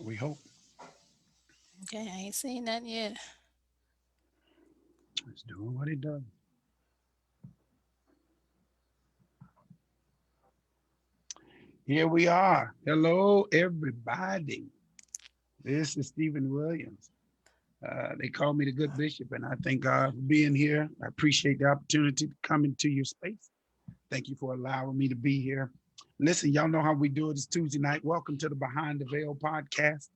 We hope. Okay, I ain't seen that yet. It's doing what it does. Here we are. Hello, everybody. This is Stephen Williams. They call me the good bishop, and I thank God for being here. I appreciate the opportunity to come into your space. Thank you for allowing me to be here. Listen, y'all know how we do it. It's Tuesday night. Welcome to the Behind the Veil podcast.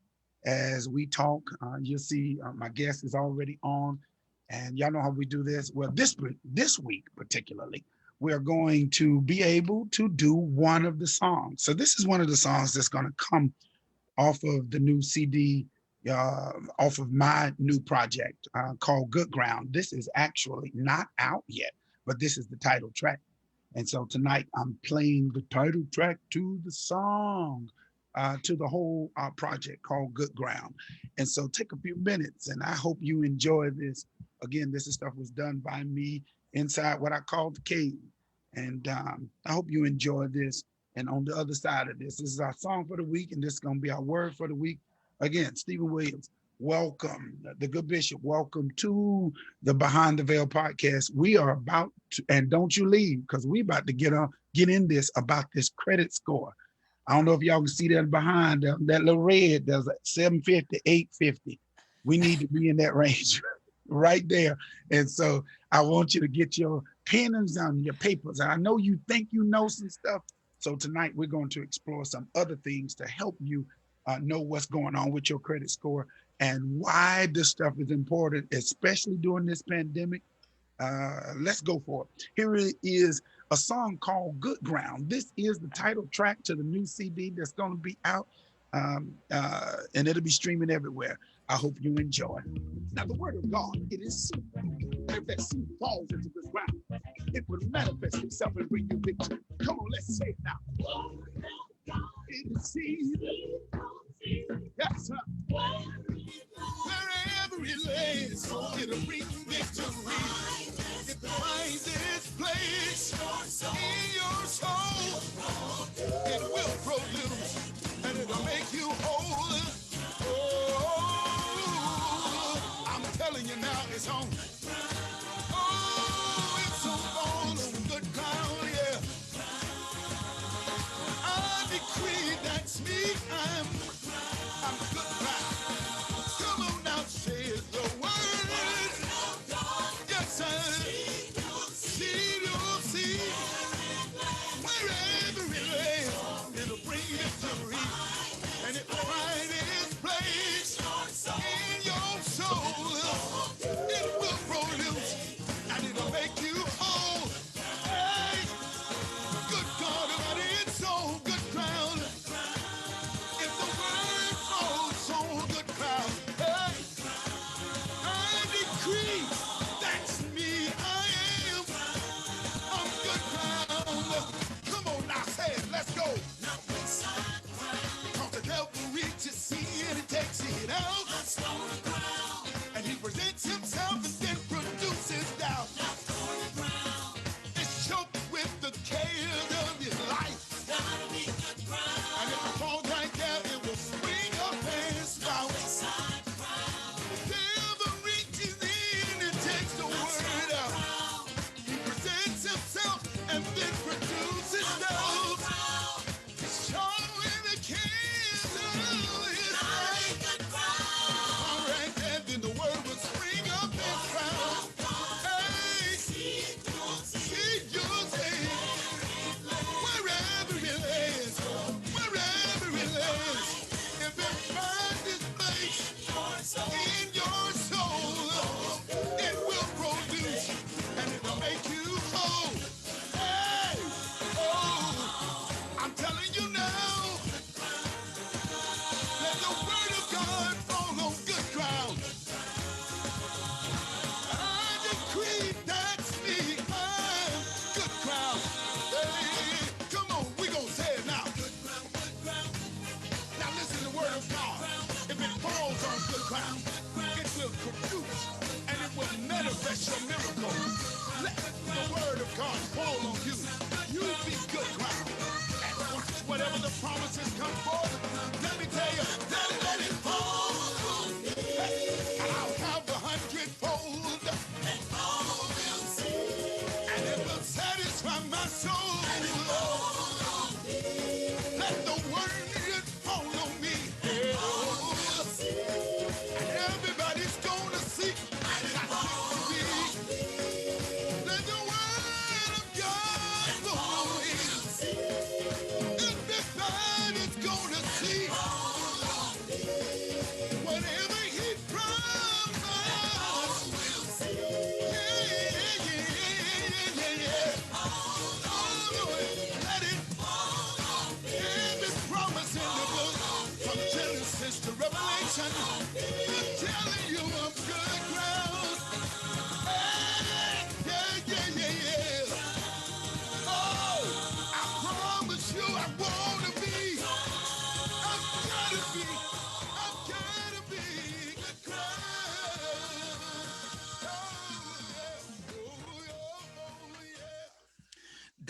As we talk, you'll see my guest is already on, and y'all know how we do this. Well, this week particularly, we are going to be able to do one of the songs. So this is one of the songs that's going to come off of the new CD, off of my new project called Good Ground. This is actually not out yet, but this is the title track. And so tonight I'm playing the title track to the song, to the whole project called Good Ground. And so take a few minutes and I hope you enjoy this. Again, this is stuff was done by me inside what I call the cave. And I hope you enjoy this. And on the other side of this is our song for the week, and this is going to be our word for the week. Again, Stephen Williams, welcome. The good bishop, welcome to the Behind the Veil podcast. We are about to, and don't you leave, because we about to get in this about this credit score. I don't know if y'all can see that behind that little red. There's a 750, 850. We need to be in that range right there. And so I want you to get your pens and your papers. And I know you think you know some stuff. So tonight we're going to explore some other things to help you know what's going on with your credit score and why this stuff is important, especially during this pandemic. Let's go for it. Here it is, a song called Good Ground. This is the title track to the new CD that's going to be out, and it'll be streaming everywhere. I hope you enjoy. Now, the word of God, it is seed. And if that seed falls into this ground, it will manifest itself and bring you victory. Come on, let's say it now. It is seed. Yes, sir. Wherever it lays, it'll bring victory. It finds its place in your soul. It will produce and it'll make you whole. Oh, I'm telling you now, it's on. Oh, it's on good ground, yeah. I decree that's me. I'm good ground. Come on now, say the word. Yes, sir. See, you'll see. Wherever it lays, it'll bring victory. And it will find its place in your soul. It will produce and it'll make you whole. Hey, good God, it's on good ground. If the word falls on good ground, hey, I decree that's me. I am on good ground. Come on now, say it. Let's go. Cause the devil reaches sea and he takes it out. And he presents himself and then produces doubt. It's choked with the cares of his life. And if it falls right there, it will spring up and sprout. The devil reaches in and takes the word out. He presents himself and then produces doubt. Showing the cares of his life. All right, and then the word will spring up and sprout. Hey, see you'll say, wherever it lays, if it finds its place in your soul, it will produce and it'll make you whole. Hey, oh, I'm telling you now, let the word of God fall on good ground. I decree that's me. I'm good ground. Hey, come on, we gonna say it now. Now listen to the word of God. If it falls on good ground, it will produce and it will manifest your miracle. Let the word of God fall on you. You be good ground. And watch whatever the promises come forth. Let me tell you, let it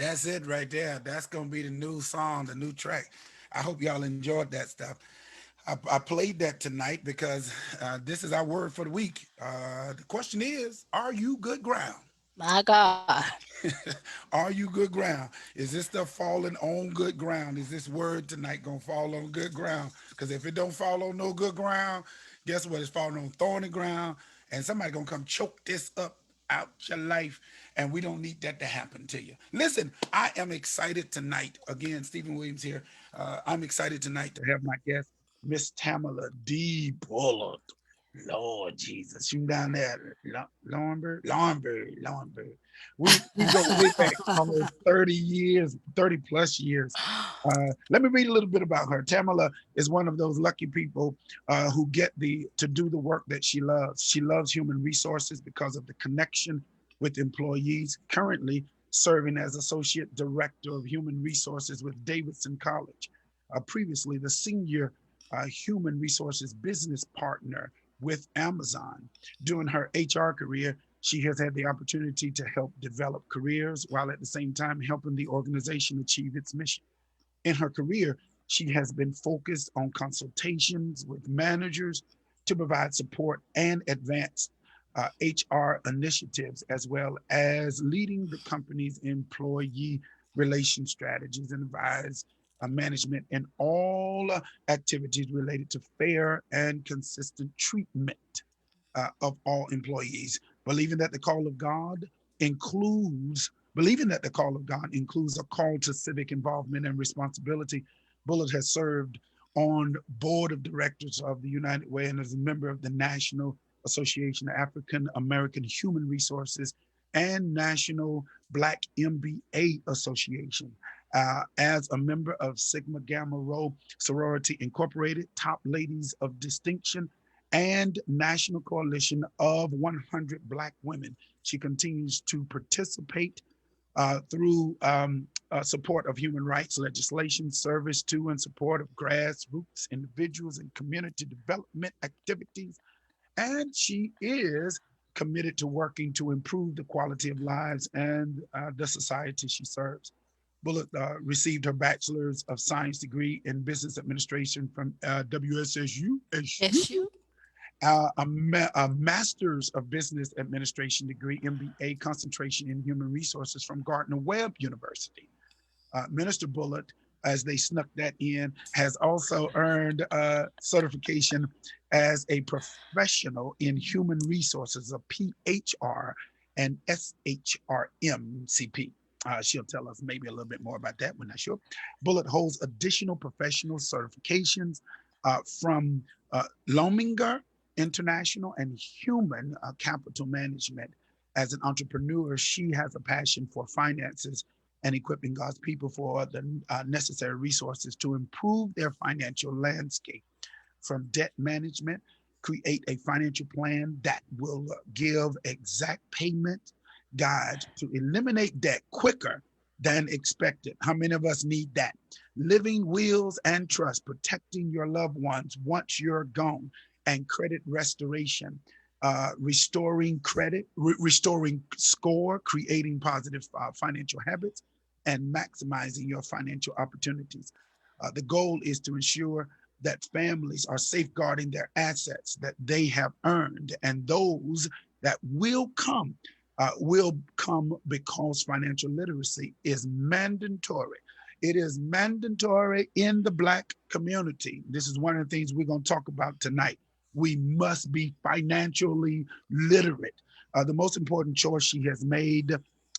That's it right there. That's gonna be the new song, the new track. I hope y'all enjoyed that stuff. I played that tonight because this is our word for the week. The question is, are you good ground? My God. Are you good ground? Is this stuff falling on good ground? Is this word tonight gonna fall on good ground? Because if it don't fall on no good ground, guess what? It's falling on thorny ground, and somebody gonna come choke this up out your life, and we don't need that to happen to you. Listen, I am excited tonight. Again, Stephen Williams here. I'm excited tonight to have my guest, Miss Tamala D. Bullard. Lord Jesus, you down there, Laurenburg. We go way back almost 30 years, 30 plus years. Let me read a little bit about her. Tamala is one of those lucky people who get to do the work that she loves. She loves human resources because of the connection with employees. Currently serving as associate director of human resources with Davidson College. Previously, the senior human resources business partner with Amazon. During her HR career, she has had the opportunity to help develop careers while at the same time helping the organization achieve its mission. In her career, she has been focused on consultations with managers to provide support and advance HR initiatives, as well as leading the company's employee relation strategies and advise management in all activities related to fair and consistent treatment of all employees. Believing that the call of God includes a call to civic involvement and responsibility. Bullard has served on board of directors of the United Way and as a member of the National Association of African American Human Resources and National Black MBA Association. As a member of Sigma Gamma Rho Sorority Incorporated, Top Ladies of Distinction, and National Coalition of 100 Black Women. She continues to participate through support of human rights legislation, service to and support of grassroots individuals and community development activities. And she is committed to working to improve the quality of lives and the society she serves. Bullock received her Bachelor's of Science degree in Business Administration from WSSU, Yes, you. a Master's of Business Administration degree, MBA, concentration in Human Resources from Gardner-Webb University. Minister Bullard, as they snuck that in, has also earned a certification as a professional in human resources, a PHR and SHRM-CP. She'll tell us maybe a little bit more about that. We're not sure. Bullard holds additional professional certifications from Lominger International and Human Capital Management. As an entrepreneur, she has a passion for finances and equipping God's people for the necessary resources to improve their financial landscape. From debt management, create a financial plan that will give exact payment guides to eliminate debt quicker than expected. How many of us need that? Living wills and trust, protecting your loved ones once you're gone, and credit restoration, restoring credit, restoring score, creating positive financial habits, and maximizing your financial opportunities. The goal is to ensure that families are safeguarding their assets that they have earned, and those that will come because financial literacy is mandatory. It is mandatory in the Black community. This is one of the things we're going to talk about tonight. We must be financially literate. The most important choice she has made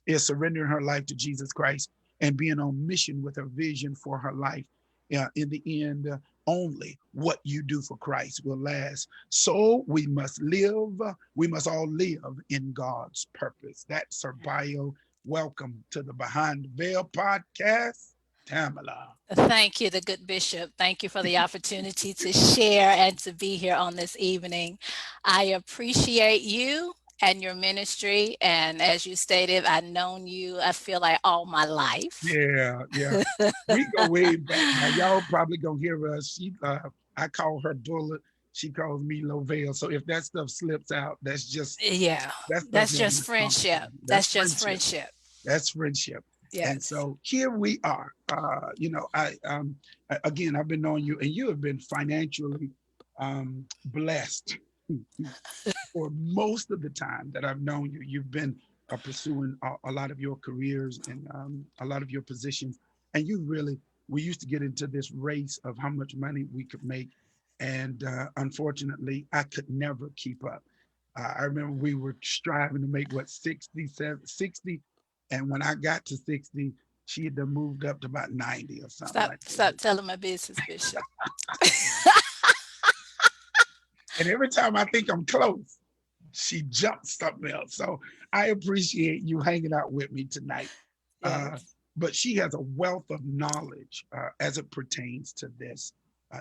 is surrendering her life to Jesus Christ and being on mission with her vision for her life. In the end, only what you do for Christ will last. So we must all live in God's purpose. That's her bio. Welcome to the Behind the Veil podcast, Tamala. Thank you, the good bishop. Thank you for the opportunity to share and to be here on this evening. I appreciate you and your ministry. And as you stated, I've known you, I feel like all my life. Yeah. We go way back. Now y'all probably gonna hear us. I call her Bullet. She calls me Lovell. So if that stuff slips out, Yeah, that's that's nothing just against friendship. That's That's just friendship. friendship. That's friendship. And Yes. so here we are. Again, I've been knowing you, and you have been financially blessed for most of the time that I've known you. You've been pursuing a lot of your careers and a lot of your positions, and you really. We used to get into this race of how much money we could make, and unfortunately, I could never keep up. I remember we were striving to make what 60, and when I got to 60, she had moved up to about 90 or something Stop, like stop that. telling my business, Bishop. And every time I think I'm close, she jumps something else. So I appreciate you hanging out with me tonight. Uh, Yes. but she has a wealth of knowledge as it pertains to this,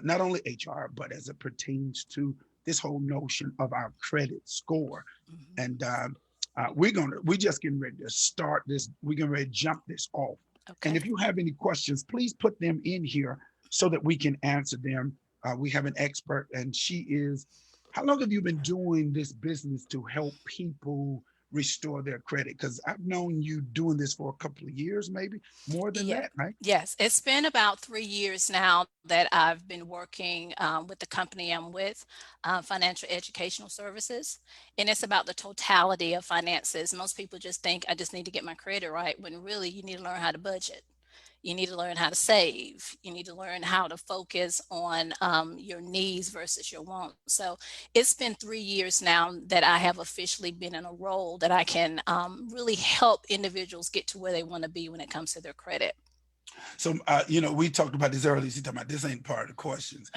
not only HR, but as it pertains to this whole notion of our credit score. Mhm. And we just getting ready to start this. We're getting ready to jump this off. And Okay. if you have any questions, please put them in here so that we can answer them. We have an expert, and she is. How long have you been doing this business to help people restore their credit? Because I've known you doing this for a couple of years, maybe more than Yeah. that, right? Yes, it's been about 3 years now that I've been working with the company I'm with, Financial Educational Services, and it's about the totality of finances. Most people just think I just need to get my credit right, when really you need to learn how to budget. You need to learn how to save. You need to learn how to focus on your needs versus your wants. So it's been 3 years now that I have officially been in a role that I can really help individuals get to where they want to be when it comes to their credit. So, we talked about this earlier. She talking about this ain't part of the questions.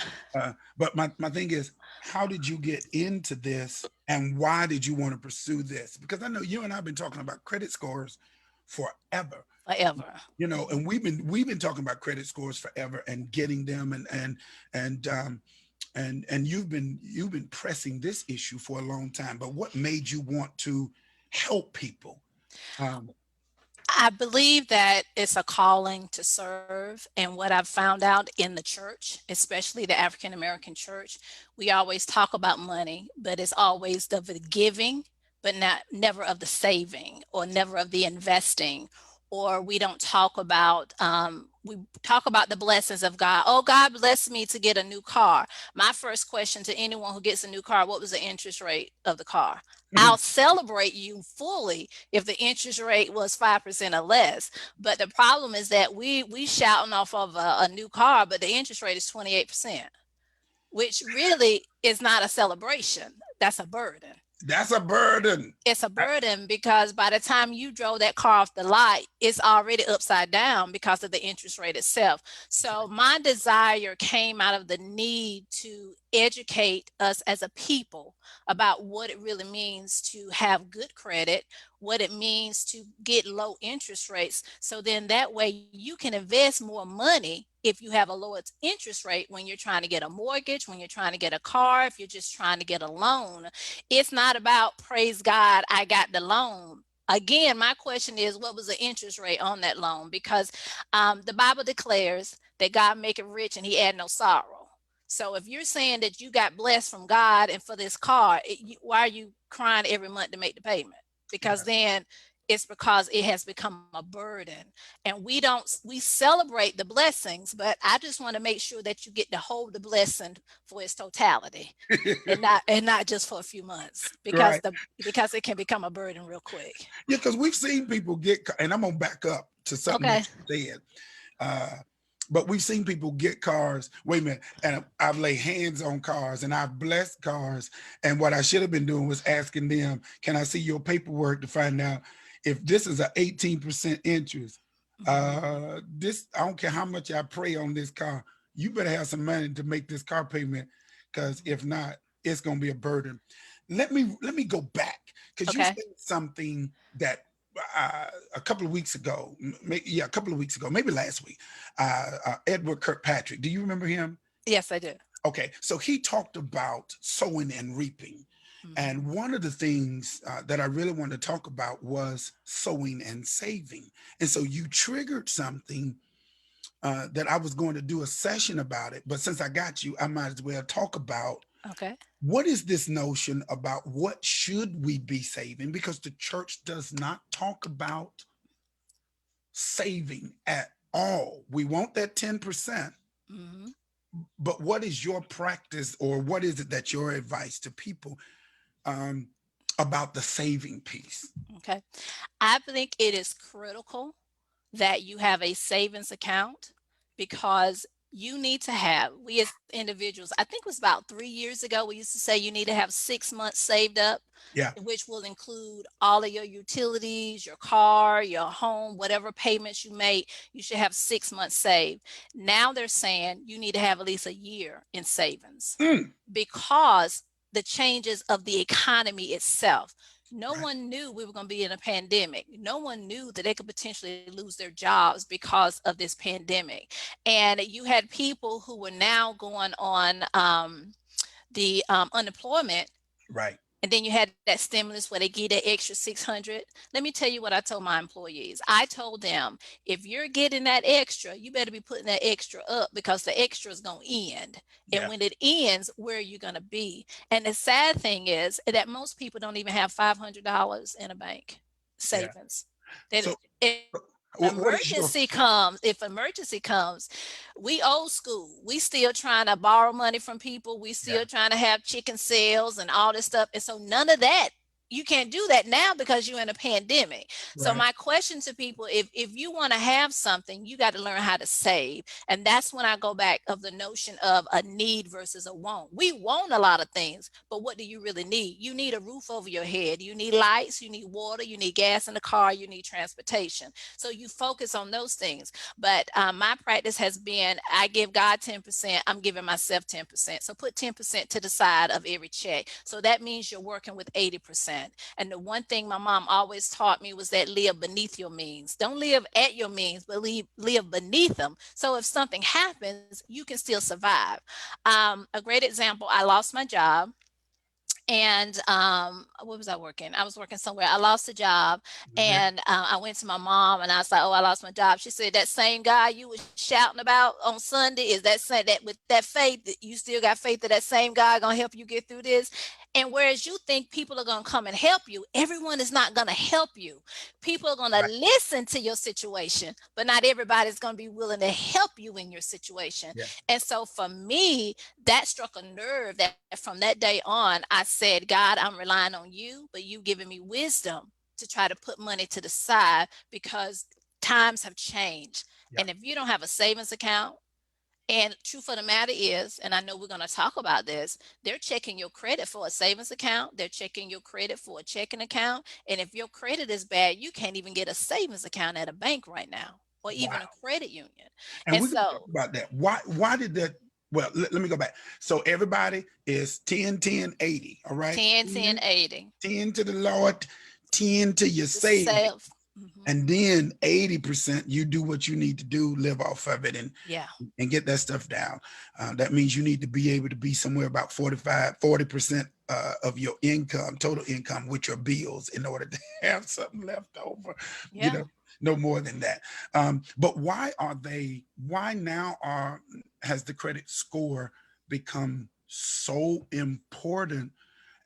But my thing is, how did you get into this and why did you want to pursue this? Because I know you and I have been talking about credit scores forever. Forever. And Mhm. we've been talking about credit scores forever and getting them and and you've been pressing this issue for a long time. But what made you want to help people? Um, I believe that it's a calling to serve. And what I've found out in the church, especially the African American church, we always talk about money, but it's always the giving, but not never of the saving or never of the investing. Or we don't talk about, we talk about the blessings of God. Oh, God blessed me to get a new car. My first question to anyone who gets a new car: what was the interest rate of the car? I'll celebrate you fully if the interest rate was 5% or less. But the problem is that we shouting off of a new car, but the interest rate is 28%, which really is not a celebration. That's a burden. that's a burden. It's a burden because by the time you drove that car off the lot, it's already upside down because of the interest rate itself. So my desire came out of the need to educate us as a people about what it really means to have good credit, what it means to get low interest rates. So then that way you can invest more money if you have a lower interest rate when you're trying to get a mortgage, when you're trying to get a car, if you're just trying to get a loan. It's not about praise God, I got the loan. Again, my question is, what was the interest rate on that loan? Because the Bible declares that God make it rich and he add no sorrow. So if you're saying that you got blessed from God and for this car, why are you crying every month to make the payment? Because then it's because it has become a burden. And we celebrate the blessings, but I just want to make sure that you get to hold the blessing for its totality, and not just for a few months, because Right. because it can become a burden real quick. Yeah, because we've seen people and I'm gonna back up to something Okay. that you said. Uh, but we've seen people get cars. Wait a minute, and I've laid hands on cars and I've blessed cars. And what I should have been doing was asking them, "Can I see your paperwork to find out if this is a 18% interest? Mhm. This I don't care how much I pray on this car. You better have some money to make this car payment, because if not, it's gonna be a burden." Let me go back because you Okay. said something that a couple of weeks ago, yeah, a couple of weeks ago, maybe last week, Edward Kirkpatrick. Do you remember him? Yes, I do. Okay, so he talked about sowing and reaping. And Mhm. one of the things that I really wanted to talk about was sowing and saving. And so you triggered something that I was going to do a session about it. But since I got you, I might as well talk about Okay. what is this notion about what should we be saving? Because the church does not talk about saving at all. We want that 10%, Mhm. but what is your practice, or what is it that your advice to people um, about the saving piece? Okay. I think it is critical that you have a savings account because you need to have, we as individuals, I think it was about 3 years ago, we used to say you need to have 6 months saved up, Yeah, which will include all of your utilities, your car, your home, whatever payments you make, you should have 6 months saved. Now they're saying you need to have at least a year in savings mm, because the changes of the economy itself. No right, one knew we were going to be in a pandemic. No one knew that they could potentially lose their jobs because of this pandemic. And you had people who were now going on the unemployment, right. and then you had that stimulus where they give that extra 600. Let me tell you what I told my employees. I told them, if you're getting that extra, you better be putting that extra up because the extra is going to end. And Yeah, when it ends, where are you going to be? And the sad thing is that most people don't even have $500 in a bank yeah. savings. That So, if what is your if emergency comes, we old school. We still trying to borrow money from people. We yeah, still trying to have chicken sales and all this stuff. And so none of that, you can't do that now because you're in a pandemic. So right, my question to people, if you want to have something, you got to learn how to save. And that's when I go back of the notion of a need versus a want. We want a lot of things, but what do you really need? You need a roof over your head. You need lights, you need water, you need gas in the car, you need transportation. So you focus on those things. But my practice has been I give God 10%, I'm giving myself 10%. So put 10% to the side of every check. So that means you're working with 80%. And the one thing my mom always taught me was that live beneath your means. Don't live at your means, but live beneath them. So if something happens, you can still survive. A great example, I lost my job. And what was I working? I was working somewhere. I lost a job, okay, and I went to my mom, and I was like, "Oh, I lost my job." She said, "That same guy you was shouting about on Sunday, is that saying that with that faith that you still got faith that that same guy gonna help you get through this?" And whereas you think people are gonna come and help you, everyone is not gonna help you. People are gonna right, listen to your situation, but not everybody's gonna be willing to help you in your situation. yeah, And so for me, that struck a nerve that from that day on, I said, God, I'm relying on you, but you giving me wisdom to try to put money to the side because times have changed. yeah. And if you don't have a savings account, and truth of the matter is, and I know we're going to talk about this, they're checking your credit for a savings account. They're checking your credit for a checking account. And if your credit is bad, you can't even get a savings account at a bank right now or even a Wow. credit union. And And we're gonna talk so about that. Why did that? Well, let me go back. So everybody is 10, 10, 80. All right. 10, 10, 10, 80, 10 to the Lord, 10 to your the saving. self. Mhm. And then 80% you do what you need to do, live off of it, Yeah. and get that stuff down. That means you need to be able to be somewhere about 40% of your income, total income, with your bills in order to have something left over, you Yeah. know, no more than that. But why now has the credit score become so important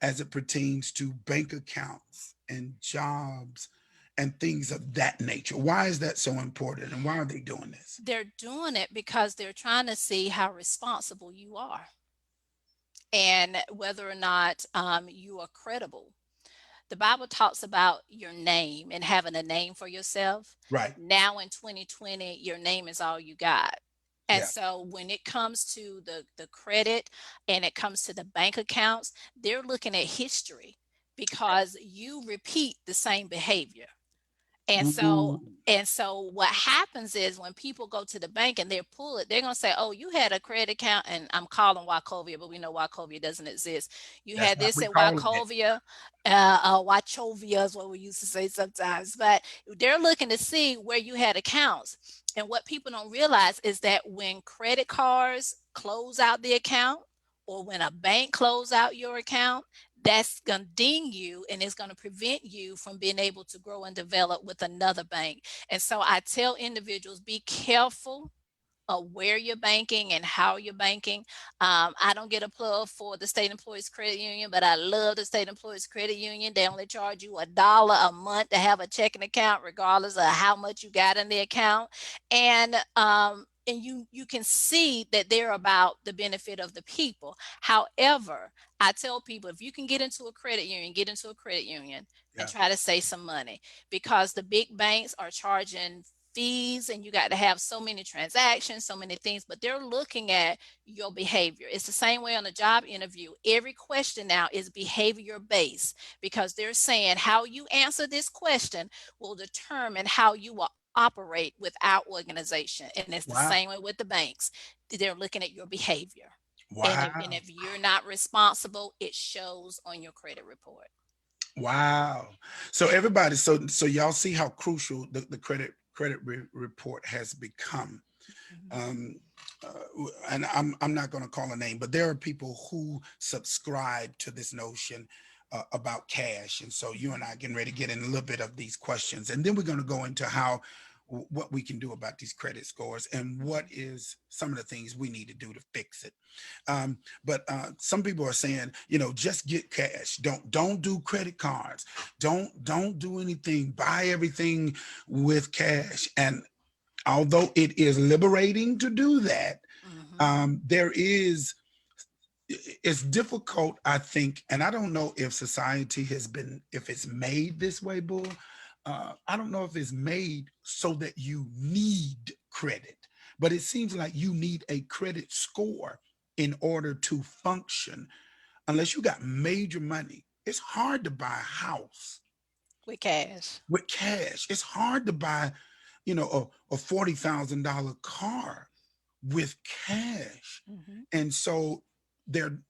as it pertains to bank accounts and jobs and things of that nature? Why is that so important, and why are they doing this? They're doing it because they're trying to see how responsible you are and whether or not you are credible. The Bible talks about your name and having a name for yourself. Right. Now in 2020, your name is all you got. And Yeah. so when it comes to the credit and it comes to the bank accounts, they're looking at history because you repeat the same behavior. And so Ooh, what happens is when people go to the bank and they pull it, they're gonna say, "Oh, you had a credit account," and I'm calling Wachovia, but we know Wachovia doesn't exist. You that's had not this at recalling it. Wachovia, Wachovia is what we used to say sometimes, but they're looking to see where you had accounts. And what people don't realize is that when credit cards close out the account, or when a bank close out your account, that's going to ding you and it's going to prevent you from being able to grow and develop with another bank. And so I tell individuals, be careful of where you're banking and how you're banking. I don't get a plug for the State Employees Credit Union, but I love the State Employees Credit Union. They only charge you $1 a month to have a checking account, regardless of how much you got in the account. And you can see that they're about the benefit of the people. However, I tell people, if you can get into a credit union, get into a credit union and Yeah. try to save some money, because the big banks are charging fees and you got to have so many transactions, so many things, but they're looking at your behavior. It's the same way on a job interview. Every question now is behavior based, because they're saying how you answer this question will determine how you will operate with our organization. And it's the Wow. same way with the banks. They're looking at your behavior. And Wow. if you're not responsible, it shows on your credit report. Wow. So everybody, so y'all see how crucial the credit report has become. Mhm. Um, and I'm not going to call a name, but there are people who subscribe to this notion about cash, and so you and I getting ready to get in a little bit of these questions, and then we're going to go into how what we can do about these credit scores and what is some of the things we need to do to fix it. But some people are saying, just get cash. Don't do credit cards. Don't do anything. Buy everything with cash. And although it is liberating to do that, Mhm. there is it's difficult, I think, and I don't know if society if it's made this way, Bull. I don't know if it's made so that you need credit, but it seems like you need a credit score in order to function. Unless you got major money, it's hard to buy a house With cash. with cash. It's hard to buy, a $40,000 car with cash. Mhm. And so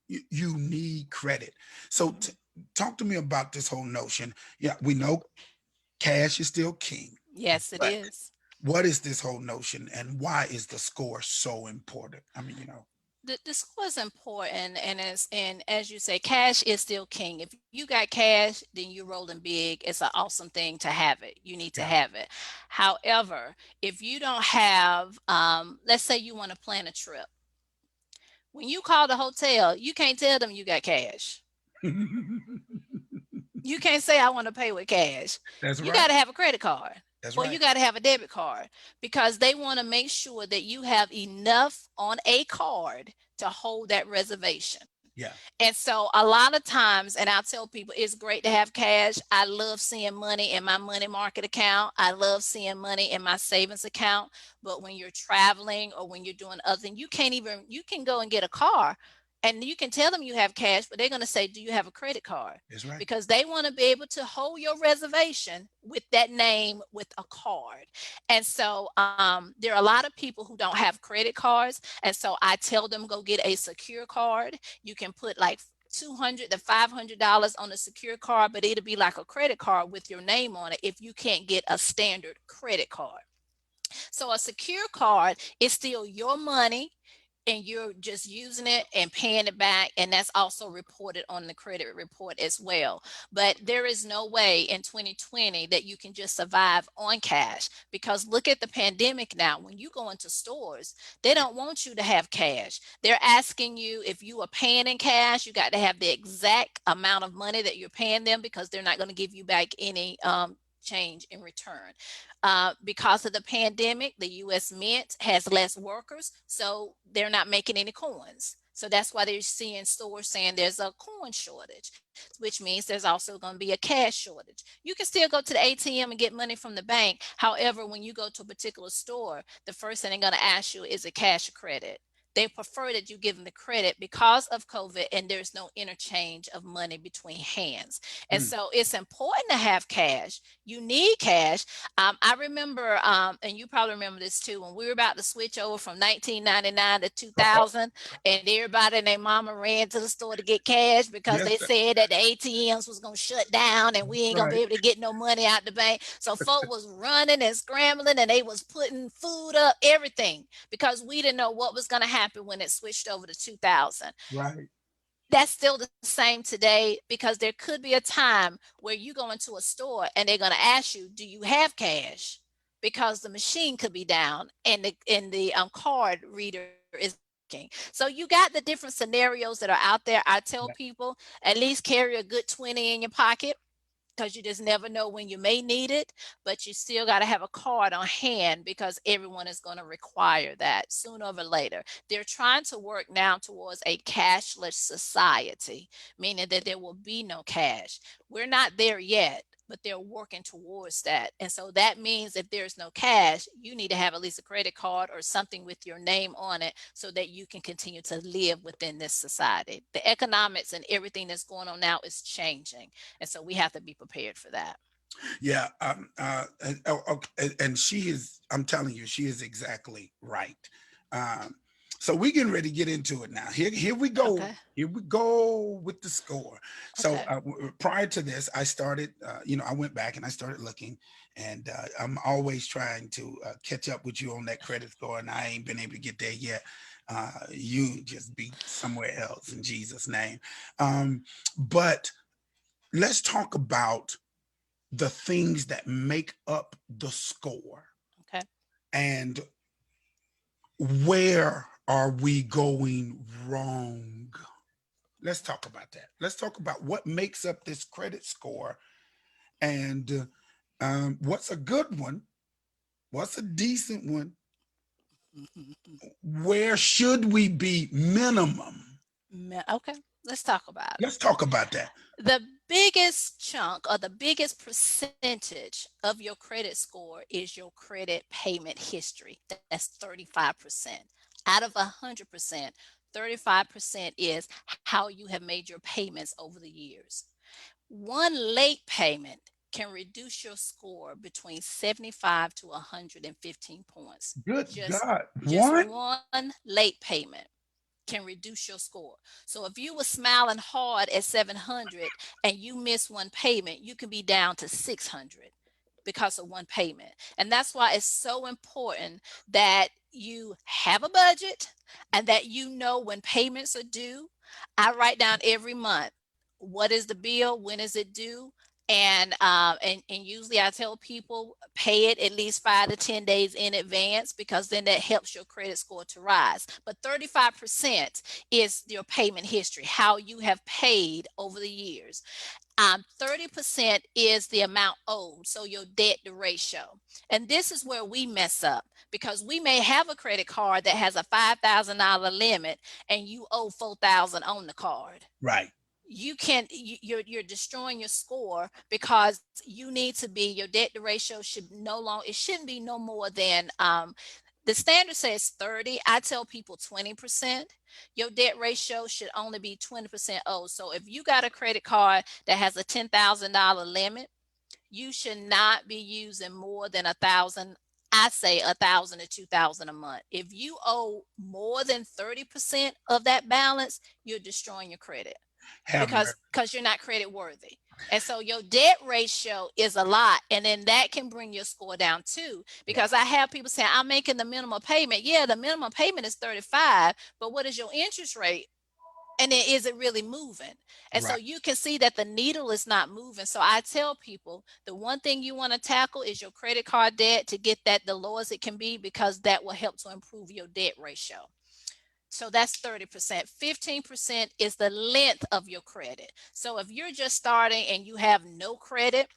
you need credit. So Mhm. talk to me about this whole notion. Yeah, we know cash is still king, Yes, it but is. what is this whole notion and why is the score so important? I mean, The score is important, and as you say, cash is still king. If you got cash, then you're rolling big. It's an awesome thing to have it. You need to yeah. have it. However, if you don't have, let's say you want to plan a trip, when you call the hotel, you can't tell them you got cash. You can't say I want to pay with cash. That's You right. got to have a credit card That's or you right. got to have a debit card, because they want to make sure that you have enough on a card to hold that reservation. Yeah. And so a lot of times, and I tell people it's great to have cash. I love seeing money in my money market account. I love seeing money in my savings account. But when you're traveling or when you're doing other things, you can go and get a car and you can tell them you have cash, but they're going to say, do you have a credit card? That's right. Because they want to be able to hold your reservation with that name with a card. And so there are a lot of people who don't have credit cards. And so I tell them go get a secure card. You can put like 200 to $500 on a secure card, but it'll be like a credit card with your name on it if you can't get a standard credit card. So a secure card is still your money and you're just using it and paying it back. And that's also reported on the credit report as well. But there is no way in 2020 that you can just survive on cash, because look at the pandemic now. When you go into stores, they don't want you to have cash. They're asking you if you are paying in cash, you got to have the exact amount of money that you're paying them, because they're not going to give you back any change in return. Because of the pandemic, the U.S. Mint has less workers, so they're not making any coins. So that's why they're seeing stores saying there's a coin shortage, which means there's also going to be a cash shortage. You can still go to the ATM and get money from the bank. However, when you go to a particular store, the first thing they're going to ask you is a cash or credit. They prefer that you give them the credit because of COVID and there's no interchange of money between hands. And Hmm. so it's important to have cash. You need cash. I remember, and you probably remember this too, when we were about to switch over from 1999 to 2000, and everybody and their mama ran to the store to get cash because Yes, they said that the ATMs was going to shut down and we ain't going to right. be able to get no money out the bank. So folk was running and scrambling and they was putting food up, everything, because we didn't know what was going to happen when it switched over to 2000. Right. That's still the same today, because there could be a time where you go into a store and they're going to ask you, do you have cash? because the machine could be down and the card reader is working. So you got the different scenarios that are out there. I tell Yeah. people at least carry a good 20 in your pocket because you just never know when you may need it, but you still got to have a card on hand because everyone is going to require that sooner or later. They're trying to work now towards a cashless society, meaning that there will be no cash. We're not there yet, but they're working towards that. And so that means if there's no cash, you need to have at least a credit card or something with your name on it so that you can continue to live within this society. The economics and everything that's going on now is changing. And so we have to be prepared for that. Yeah, and she is, I'm telling you, she is exactly right. Um, so we getting ready to get into it now. Here we go. Okay. Here we go with the score. So Okay. prior to this, I started, I went back and I started looking, and I'm always trying to catch up with you on that credit score, and I ain't been able to get there yet. You just be somewhere else in Jesus' name. But let's talk about the things that make up the score Okay. and where are we going wrong. Let's talk about that. Let's talk about what makes up this credit score and what's a good one, what's a decent one, where should we be minimum. Okay. Let's talk about it. Let's talk about that. The biggest chunk or the biggest percentage of your credit score is your credit payment history. That's 35%. Out of 100%, 35% is how you have made your payments over the years. One late payment can reduce your score between 75 to 115 points. Good Just God. just One? one late payment can reduce your score. So if you were smiling hard at 700 and you miss one payment, you can be down to 600 because of one payment. And that's why it's so important that you have a budget and that you know when payments are due. I write down every month, what is the bill, when is it due? And usually I tell people pay it at least 5 to 10 days in advance because then that helps your credit score to rise. But 35% is your payment history, how you have paid over the years. 30% is the amount owed, so your debt to ratio. And this is where we mess up because we may have a credit card that has a $5,000 limit and you owe 4,000 on the card. Right. You can you're destroying your score because you need to be your debt to ratio should no longer it shouldn't be no more than the standard says 30. I tell people 20%. Your debt ratio should only be 20% owed. So if you got a credit card that has a $10,000 limit, you should not be using more than 1,000. I say 1,000 to 2,000 a month. If you owe more than 30% of that balance, you're destroying your credit Have because you're not credit worthy. And so your debt ratio is a lot. And then that can bring your score down too. yeah. Because I have people saying, I'm making the minimum payment. Yeah, the minimum payment is 35, but what is your interest rate? And then is it really moving? And so Right. you can see that the needle is not moving. So I tell people the one thing you want to tackle is your credit card debt to get that the lowest it can be because that will help to improve your debt ratio. So that's 30%. 15% is the length of your credit. So if you're just starting and you have no credit,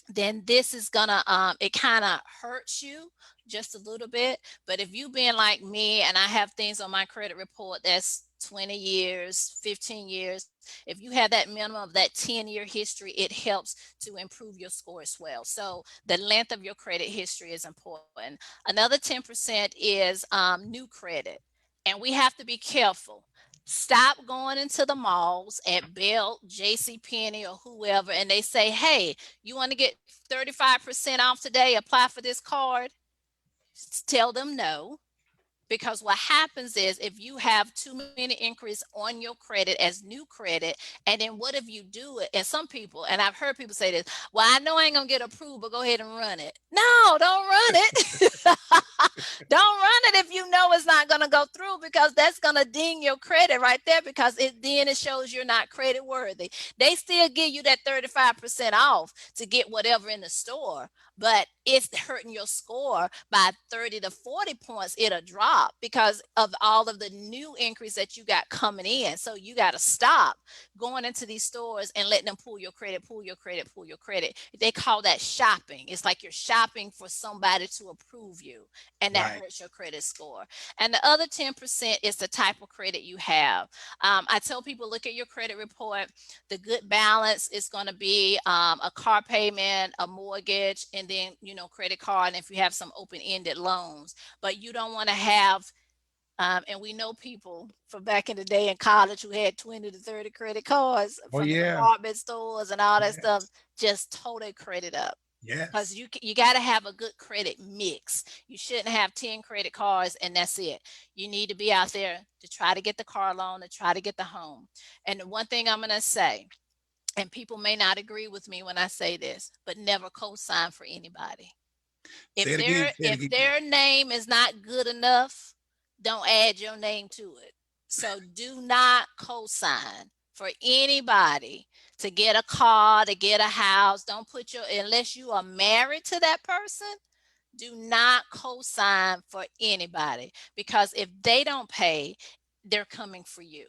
then this is gonna it kind of hurts you just a little bit. But if you've been like me and I have things on my credit report that's 20 years, 15 years, if you have that minimum of that 10-year history, it helps to improve your score as well. So the length of your credit history is important. Another 10% is new credit. And we have to be careful. Stop going into the malls at Bell, JC Penney, or whoever, and they say, hey, you want to get 35% off today? Apply for this card. Tell them no. Because what happens is if you have too many inquiries on your credit as new credit, and then what if you do it? And some people, and I've heard people say this, well, I know I ain't gonna get approved, but go ahead and run it. No, don't run it. Don't run it if you know it's not gonna go through because that's gonna ding your credit right there because it shows you're not credit worthy. They still give you that 35% off to get whatever in the store, but it's hurting your score by 30 to 40 points. It'll drop because of all of the new increase that you got coming in. So you got to stop going into these stores and letting them pull your credit, pull your credit, pull your credit. They call that shopping. It's like you're shopping for somebody to approve you, and that Right. hurts your credit score. And the other 10% is the type of credit you have. I tell people, look at your credit report. The good balance is going to be a car payment, a mortgage, and then, credit card. And if you have some open-ended loans, but you don't want to have, and we know people from back in the day in college who had 20 to 30 credit cards Oh from the yeah. department stores and all that stuff, Yes. just tow their credit up. Because Yes. you got to have a good credit mix. You shouldn't have 10 credit cards and that's it. You need to be out there to try to get the car loan, to try to get the home. And the one thing I'm going to say, and people may not agree with me when I say this, but never co-sign for anybody. Say If it again. their Say it if again. their name is not good enough, don't add your name to it. So do not co-sign for anybody to get a car, to get a house. Don't put your, unless you are married to that person, do not co-sign for anybody, because if they don't pay, they're coming for you.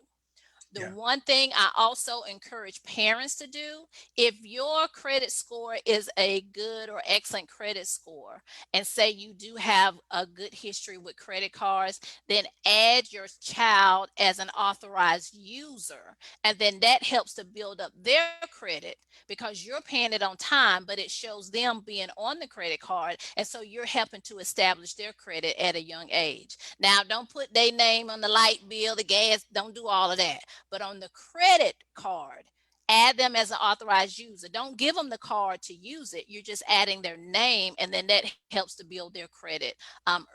The Yeah. one thing I also encourage parents to do, if your credit score is a good or excellent credit score, and say you do have a good history with credit cards, then add your child as an authorized user. And then that helps to build up their credit because you're paying it on time, but it shows them being on the credit card. And so you're helping to establish their credit at a young age. Now, don't put their name on the light bill, the gas, don't do all of that. But on the credit card, add them as an authorized user. Don't give them the card to use it. You're just adding their name, and then that helps to build their credit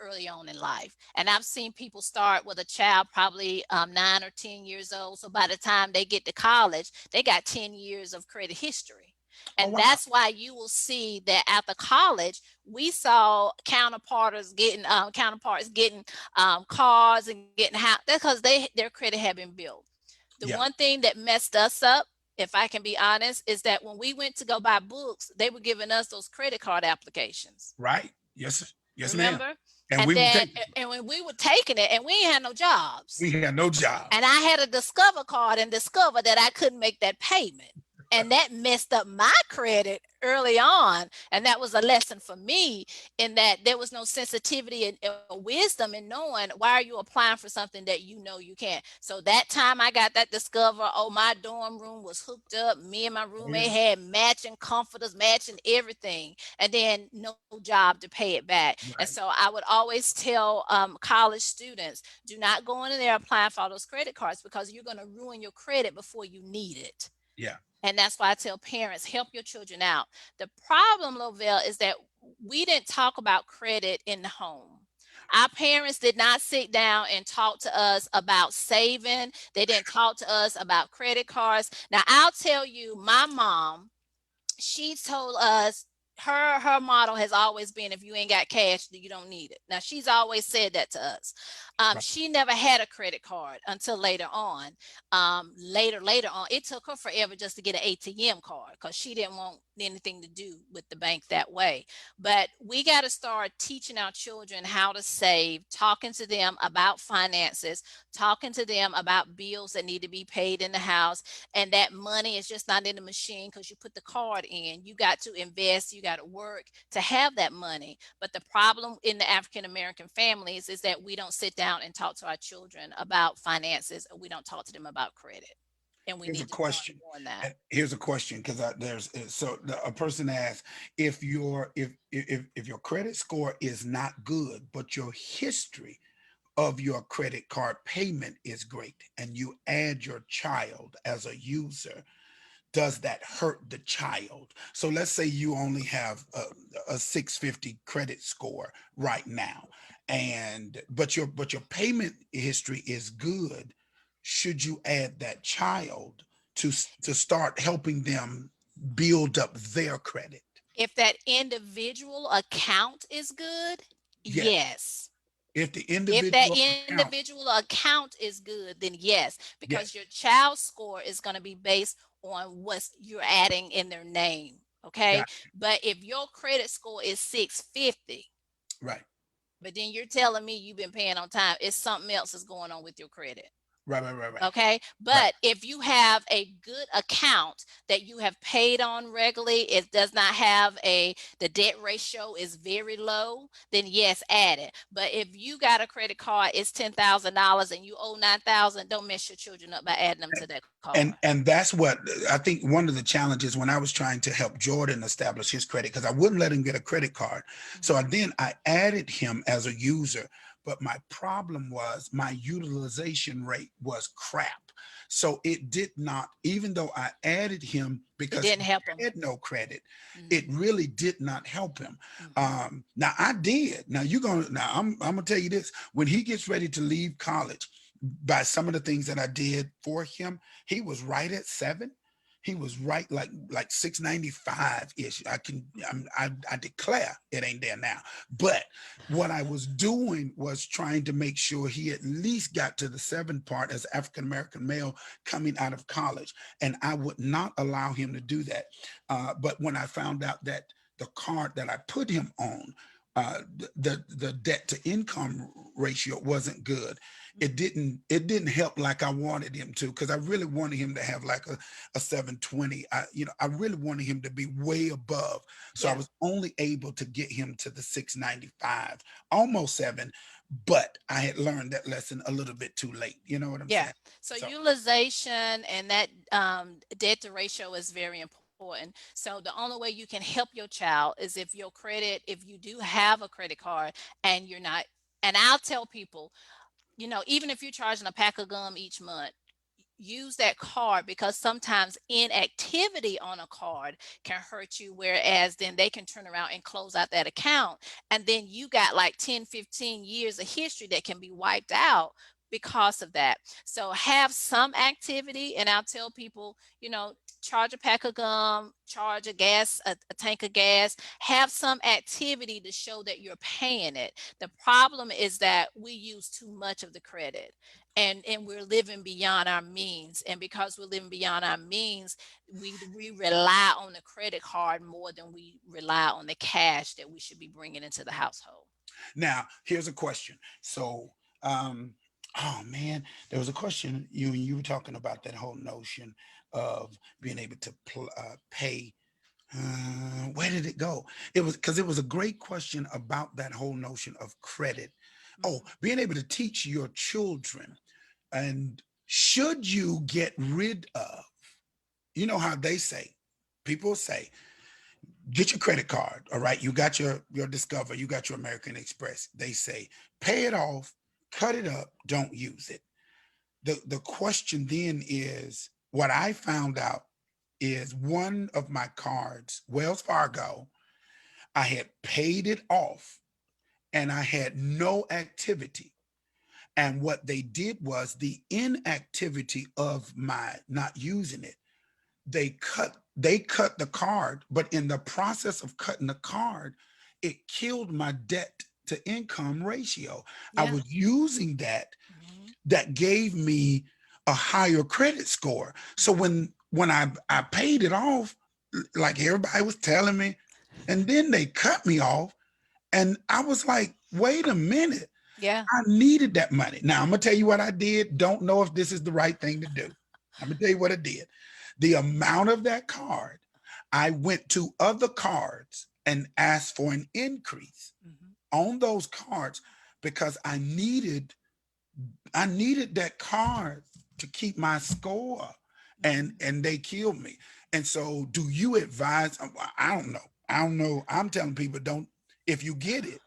early on in life. And I've seen people start with a child probably 9 or 10 years old. So by the time they get to college, they got 10 years of credit history. Oh And wow. that's why you will see that after college, we saw counterparts getting cars and getting house. That's because their credit had been built. The Yeah. one thing that messed us up, if I can be honest, is that when we went to go buy books, they were giving us those credit card applications. Right. Yes. Yes, ma'am. Remember? And And we would then, take it. and when we were taking it, and we ain't had no We jobs, had no job. and I had a Discover card and discovered that I couldn't make that payment. And that messed up my credit early on. And that was a lesson for me, in that there was no sensitivity and wisdom in knowing why are you applying for something that you know you can't. So that time I got that Discover, oh, my dorm room was hooked up. Me and my Oh roommate yeah. had matching comforters, matching everything. And then no job to pay it back. And so Right. I would always tell college students, do not go in there applying for all those credit cards, because you're going to ruin your credit before you need it. Yeah. And that's why I tell parents, help your children out. The problem, Lovell, is that we didn't talk about credit in the home. Our parents did not sit down and talk to us about saving. They didn't talk to us about credit cards. Now, I'll tell you, my mom, she told us, her motto has always been, if you ain't got cash, you don't need it. Now, she's always said that to us. Right. She never had a credit card until later on. Later on, it took her forever just to get an ATM card, because she didn't want anything to do with the bank that way. But we got to start teaching our children how to save, talking to them about finances, talking to them about bills that need to be paid in the house, and that money is just not in the machine because you put the card in. You got to invest, you got to work to have that money. But the problem in the African American families is that we don't sit down and talk to our children about finances, or we don't talk to them about credit. And we Here's a need to start question. doing that. Here's a question, because a person asks, if your credit score is not good, but your history of your credit card payment is great, and you add your child as a user, does that hurt the child? So let's say you only have a 650 credit score right now, and but your payment history is good. Should you add that child to start helping them build up their credit? If that individual account is good, Yes. yes. If the If that individual account, individual account is good, then yes, because your yes, child's score is going to be based on what you're adding in their name. Okay. Got But if your credit score is 650, right. but then you're telling me you've been paying on time, it's something else is going on with your credit. Right, right, right, right. Okay. Right. But if you have a good account that you have paid on regularly, it does not have the debt ratio is very low, then yes, add it. But if you got a credit card, it's $10,000 and you owe 9,000, don't mess your children up by adding them to that card. And that's what I think one of the challenges when I was trying to help Jordan establish his credit, because I wouldn't let him get a credit card. So Mhm. I added him as a user, but my problem was my utilization rate was crap. So it did not, even though I added him It because didn't he help them. had no credit, it Mhm. really did not help him. Mhm. Now I did. Now you're gonna now I'm gonna tell you this. When he gets ready to leave college, by some of the things that I did for him, he was right at 7. He was right like 695 ish. I declare it ain't there now. But what I was doing was trying to make sure he at least got to the 7 part as African American male coming out of college, and I would not allow him to do that. But when I found out that the card that I put him on, the debt to income ratio wasn't good, it didn't help like I wanted him to, because I really wanted him to have like a 720. I really wanted him to be way above. So I Yeah. was only able to get him to the 695, almost 7, but I had learned that lesson a little bit too late. You know what I'm Yeah. saying? So So utilization and that debt to ratio is very important. So the only way you can help your child is if your credit, if you do have a credit card and you're not, and I'll tell people, even if you're charging a pack of gum each month, use that card, because sometimes inactivity on a card can hurt you, whereas then they can turn around and close out that account, and then you got like 10, 15 years of history that can be wiped out because of that. So have some activity, and I'll tell people, charge a pack of gum, charge a tank of gas, have some activity to show that you're paying it. The problem is that we use too much of the credit, and we're living beyond our means, and because we're living beyond our means, we rely on the credit card more than we rely on the cash that we should be bringing into the household. now here's a question. So oh man, there was a question you were talking about that whole notion of being able to pay. Where did it go? It was because it was a great question about that whole notion of credit. Oh, Mhm. being able to teach your children. And should you get rid of, you know how they say, people say, get your credit card, all right? You got your Discover, you got your American Express. They say, pay it off, cut it up, don't use it. The question then is, what I found out is one of my cards, Wells Fargo, I had paid it off and I had no activity. And what they did was the inactivity of my not using it, they cut the card, but in the process of cutting the card, it killed my debt to income ratio. I Yeah. was using Mhm. that gave me a higher credit score. So Mhm. when I paid it off, like everybody was telling me, and then they cut me off, and I was like, wait a minute. Yeah. I needed that money. Now I'm gonna tell you what I did. Don't know if this is the right thing to do. I'm gonna tell you what I did. The amount of that card, I went to other cards and asked for an increase Mhm. on those cards because I needed that card to keep my score, and Mhm. and they killed me. And so, do you advise? I don't know. I don't know. I'm telling people, don't. If you get it,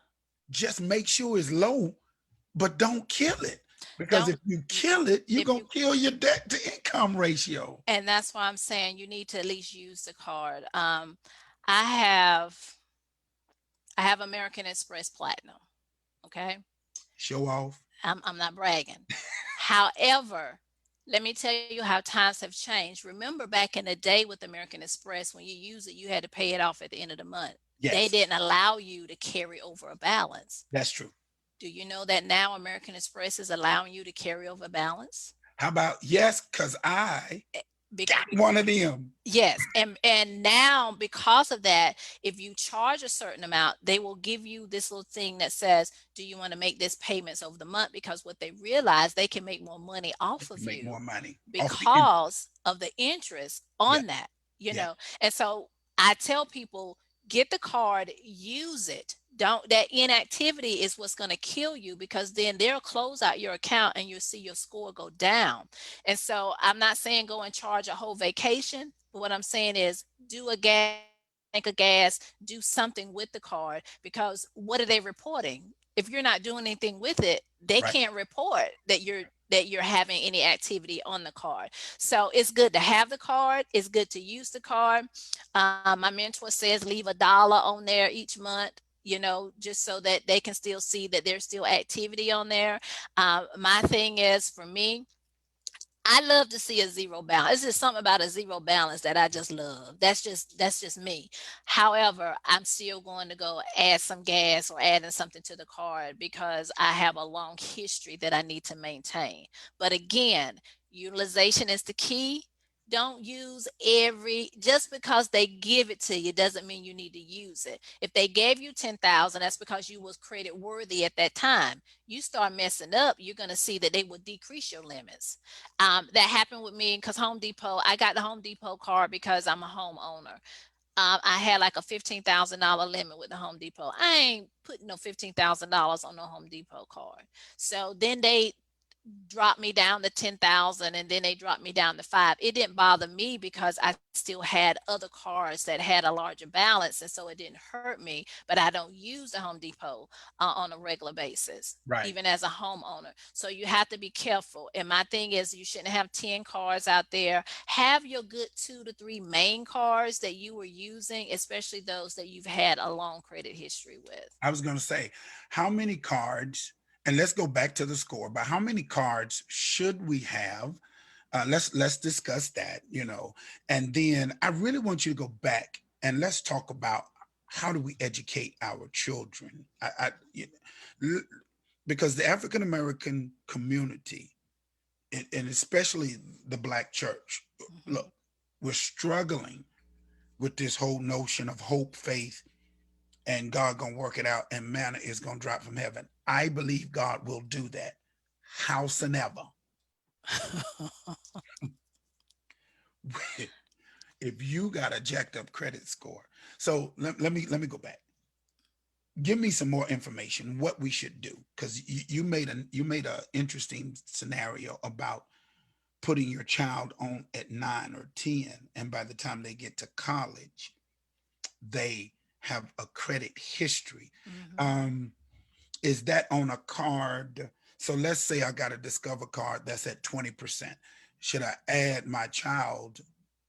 just make sure it's low, but don't kill it, because Don't if you y- kill it, you're if gonna you kill your debt to income ratio. And that's why I'm saying you need to at least use the card. I have I have American Express Platinum. Okay. Show off. I'm not bragging. However, let me tell you how times have changed. Remember back in the day with American Express, when you use it, you had to pay it off at the end of the month. They Yes, didn't allow you to carry over a balance. that's true. Do you know that now American Express is allowing you to carry over a balance? How about yes? Because I Got one of them. Yes, and now because of that, if you charge a certain amount, they will give you this little thing that says, "Do you want to make this payments over the month?" Because what they realize, they can make more money You off can of make more you money off the interest. because of the interest Yeah, on that, yeah, And so I tell people, get the card, use it. Don't That inactivity is what's going to kill you, because then they'll close out your account and you'll see your score go down. And so I'm not saying go and charge a whole vacation, but what I'm saying is do a gas tank of gas, do something with the card, because what are they reporting? If you're not doing anything with it, they right. can't report that you're having any activity on the card. So it's good to have the card. It's good to use the card. My mentor says leave $1 on there each month, just so that they can still see that there's still activity on there. My thing is, for me, I love to see a zero balance. It's just something about a zero balance that I just love. That's just me. However, I'm still going to go add some gas or adding something to the card because I have a long history that I need to maintain. But again, utilization is the key. Don't use just because they give it to you doesn't mean you need to use it. If they gave you 10,000, that's because you was credit worthy at that time. You start messing up, you're going to see that they will decrease your limits. That happened with me because Home Depot, I got the Home Depot card because I'm a homeowner. I had like a $15,000 limit with the Home Depot. I ain't putting no $15,000 on no Home Depot card. So then they dropped me down to 10,000, and then they dropped me down to 5. It didn't bother me because I still had other cards that had a larger balance, and so it didn't hurt me, but I don't use the Home Depot on a regular basis, Right. even as a homeowner. So you have to be careful. And my thing is, you shouldn't have 10 cards out there. Have your good 2 to 3 main cards that you were using, especially those that you've had a long credit history with. I was going to say, how many cards, and let's go back to the score, but how many cards should we have? Let's discuss that, and then I really want you to go back and let's talk about how do we educate our children. Because the African American community, and especially the Black church, Mhm. look, we're struggling with this whole notion of hope, faith, and God gonna work it out, and manna is gonna drop from heaven. I believe God will do that. Howsoever, if you got a jacked up credit score, so let me go back. Give me some more information what we should do, because you made a interesting scenario about putting your child on at 9 or 10, and by the time they get to college, they have a credit history. Mhm. Um, is that on a card? So let's say I got a Discover card that's at 20%. Should I add my child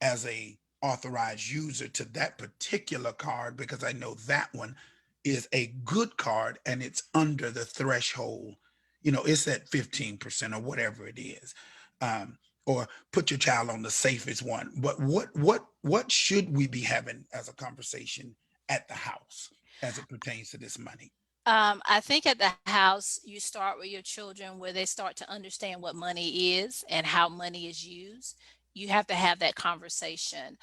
as a authorized user to that particular card because I know that one is a good card and it's under the threshold? It's at 15% or whatever it is. Or put your child on the safest one. But what should we be having as a conversation at the house as it pertains to this money? I think at the house, you start with your children where they start to understand what money is and how money is used. You have to have that conversation.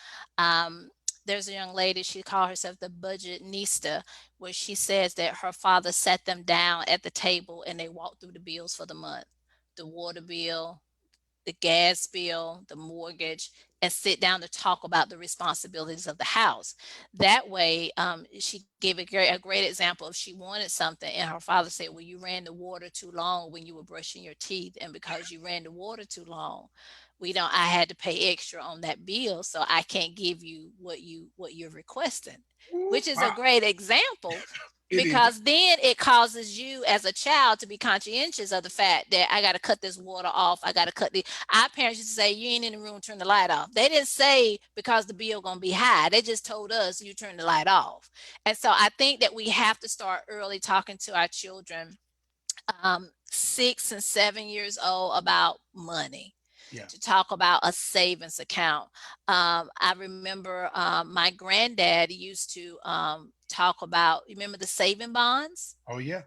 There's a young lady, she called herself the budget nista, where she says that her father sat them down at the table and they walked through the bills for the month, the water bill, the gas bill, the mortgage, and sit down to talk about the responsibilities of the house. That way, she gave a great example. If she wanted something and her father said, "Well, you ran the water too long when you were brushing your teeth, and because you ran the water too long, I had to pay extra on that bill, so I can't give you what you're requesting." Ooh, Which is a wow. great example, It is. because then it causes you as a child to be conscientious of the fact that I got to cut this water off. I got to cut the. Our parents used to say, "You ain't in the room, turn the light off." They didn't say because the bill gonna be high. They just told us you turn the light off. And so I think that we have to start early talking to our children, 6 and 7 years old, about money, Yeah. to talk about a savings account. I remember my granddad used to talk about, remember the saving bonds? Oh yeah.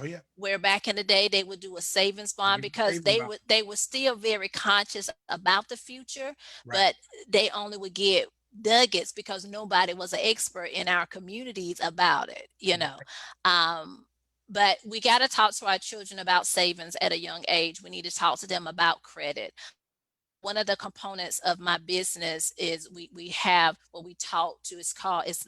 Oh yeah. Where back in the day they would do a savings bond Maybe because saving about they were still very conscious about the future, but right. they only would get nuggets because nobody was an expert in our communities about it, you know. Right. um, but we got to talk to our children about savings at a young age. We need to talk to them about credit. One of the components of my business is we have what we talk to, it's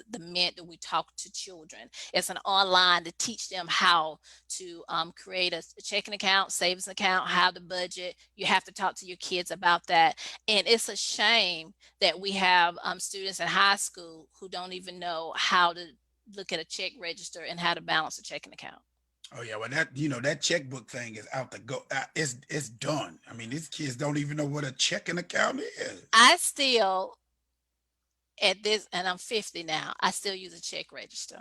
the mentor. We talk to children. It's an online to teach them how to create a checking account, savings account, how to budget. You have to talk to your kids about that. And it's a shame that we have students in high school who don't even know how to look at a check register and how to balance a checking account. Oh yeah, well that that checkbook thing is out the go. It's done. I mean, these kids don't even know what a checking account is. I still, at this, and I'm 50 now, I still use a check register.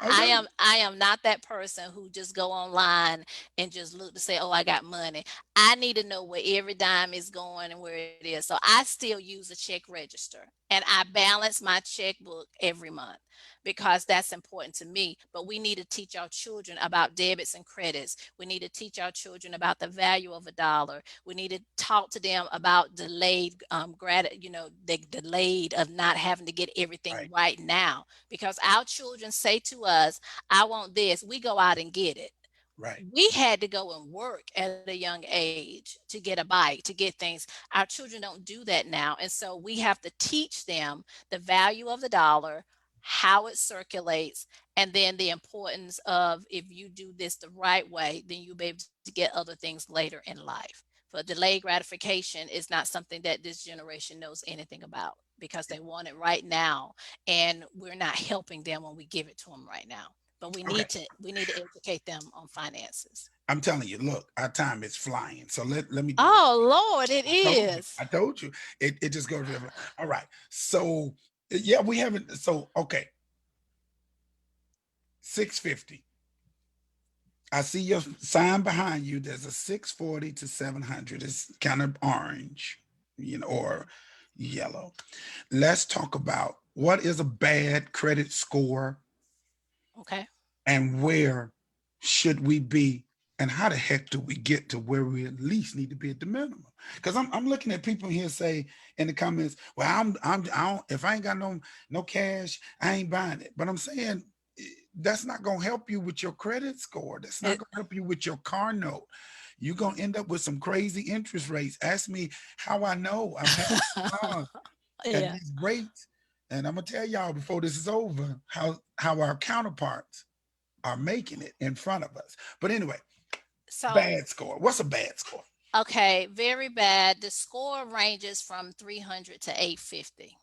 Oh yeah, I am not that person who just go online and just look to say, oh, I got money. I need to know where every dime is going and where it is. So I still use a check register, and I balance my checkbook every month because that's important to me. But we need to teach our children about debits and credits. We need to teach our children about the value of a dollar. We need to talk to them about delayed the delayed of not having to get everything right, right now, because our children say to us, I want this. We go out and get it. right. We had to go and work at a young age to get a bike, to get things. Our children don't do that now. And so we have to teach them the value of the dollar, how it circulates, and then the importance of, if you do this the right way, then you'll be able to get other things later in life. But delayed gratification is not something that this generation knows anything about, because they want it right now, and we're not helping them when we give it to them right now. But Okay, we need to educate them on finances. I'm telling you. Look, our time is flying. So let me do this. Oh Lord, it I told you. is. I told you. It just goes. All right. So yeah, we haven't. So okay, 650. I see your sign behind you. There's a 640 to 700. It's kind of orange, or yellow. Let's talk about what is a bad credit score Okay. and where should we be, and how the heck do we get to where we at least need to be at the minimum? Because I'm looking at people here say in the comments, well, I don't, if I ain't got no cash, I ain't buying it. But I'm saying that's not gonna help you with your credit score. That's not It, gonna help you with your car note. You're gonna end up with some crazy interest rates. Ask me how I know. I'm having cars at yeah. these rates, and I'm gonna tell y'all before this is over how our counterparts are making it in front of us. But anyway, So, bad score. What's a bad score? okay, very bad. The score ranges from 300 to 850.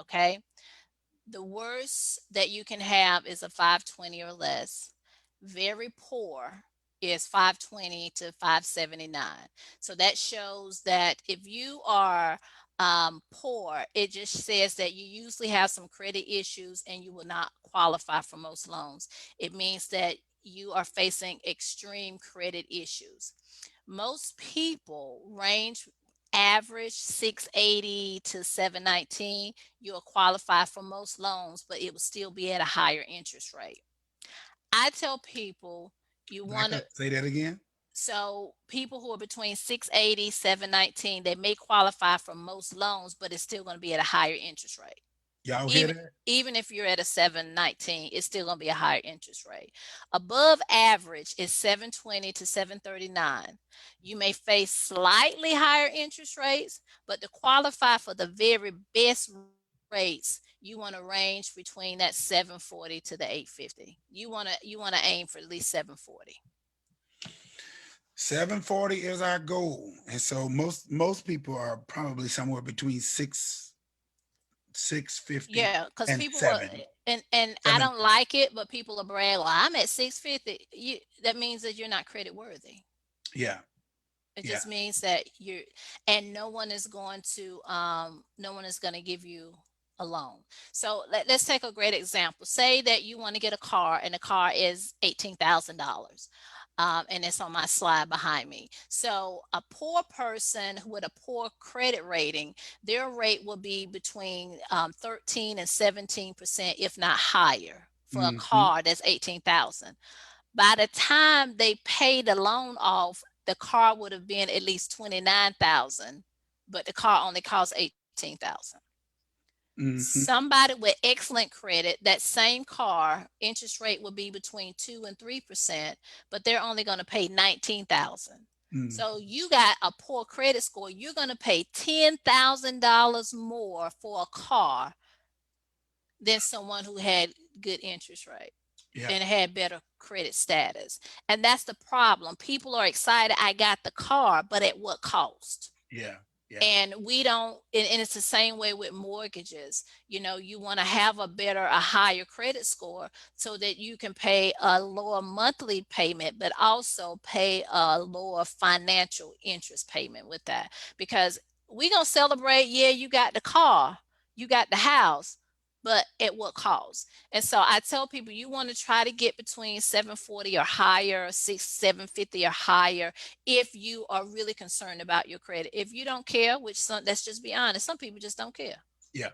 Okay. The worst that you can have is a 520 or less. Very poor is 520 to 579. So that shows that if you are poor, it just says that you usually have some credit issues and you will not qualify for most loans. It means that you are facing extreme credit issues. Most people range average 680 to 719. You'll qualify for most loans, but it will still be at a higher interest rate. I tell people, you Back want to, up. Say that again. so people who are between 680, 719, they may qualify for most loans, but it's still going to be at a higher interest rate. Y'all hear even that? even if you're at a 719, it's still going to be a higher interest rate. Above average is 720 to 739. You may face slightly higher interest rates, but to qualify for the very best rates, you want to range between that 740 to the 850. You want to aim for at least 740. 740 is our goal. And so most people are probably somewhere between 650 Yeah, because and people will, 7. and I 7. don't like it, but people are brag, well, I'm at 650. That means that you're not credit worthy. Yeah. It Yeah. just means that you're, and no one is going to give you a loan. So let's take a great example. Say that you want to get a car and the car is $18,000. And it's on my slide behind me. So a poor person with a poor credit rating, their rate will be between 13 and 17%, if not higher, for a Hmm. car that's 18,000. By the time they pay the loan off, the car would have been at least 29,000, but the car only costs 18,000. Hmm. Somebody with excellent credit, that same car interest rate will be between 2 and 3%, but they're only going to pay 19,000. Mm. So you got a poor credit score, you're going to pay $10,000 more for a car than someone who had good interest rate Yeah. and had better credit status. And that's the problem. People are excited, I got the car, but at what cost? Yeah. Yeah. And we don't, and it's the same way with mortgages. You want to have a higher credit score so that you can pay a lower monthly payment, but also pay a lower financial interest payment with that. Because we gonna celebrate, yeah, you got the car, you got the house, but at what cost? And so I tell people, you want to try to get between 740 or higher, 750 or higher, if you are really concerned about your credit. If you don't care, let's just be honest, some people just don't care. Yeah.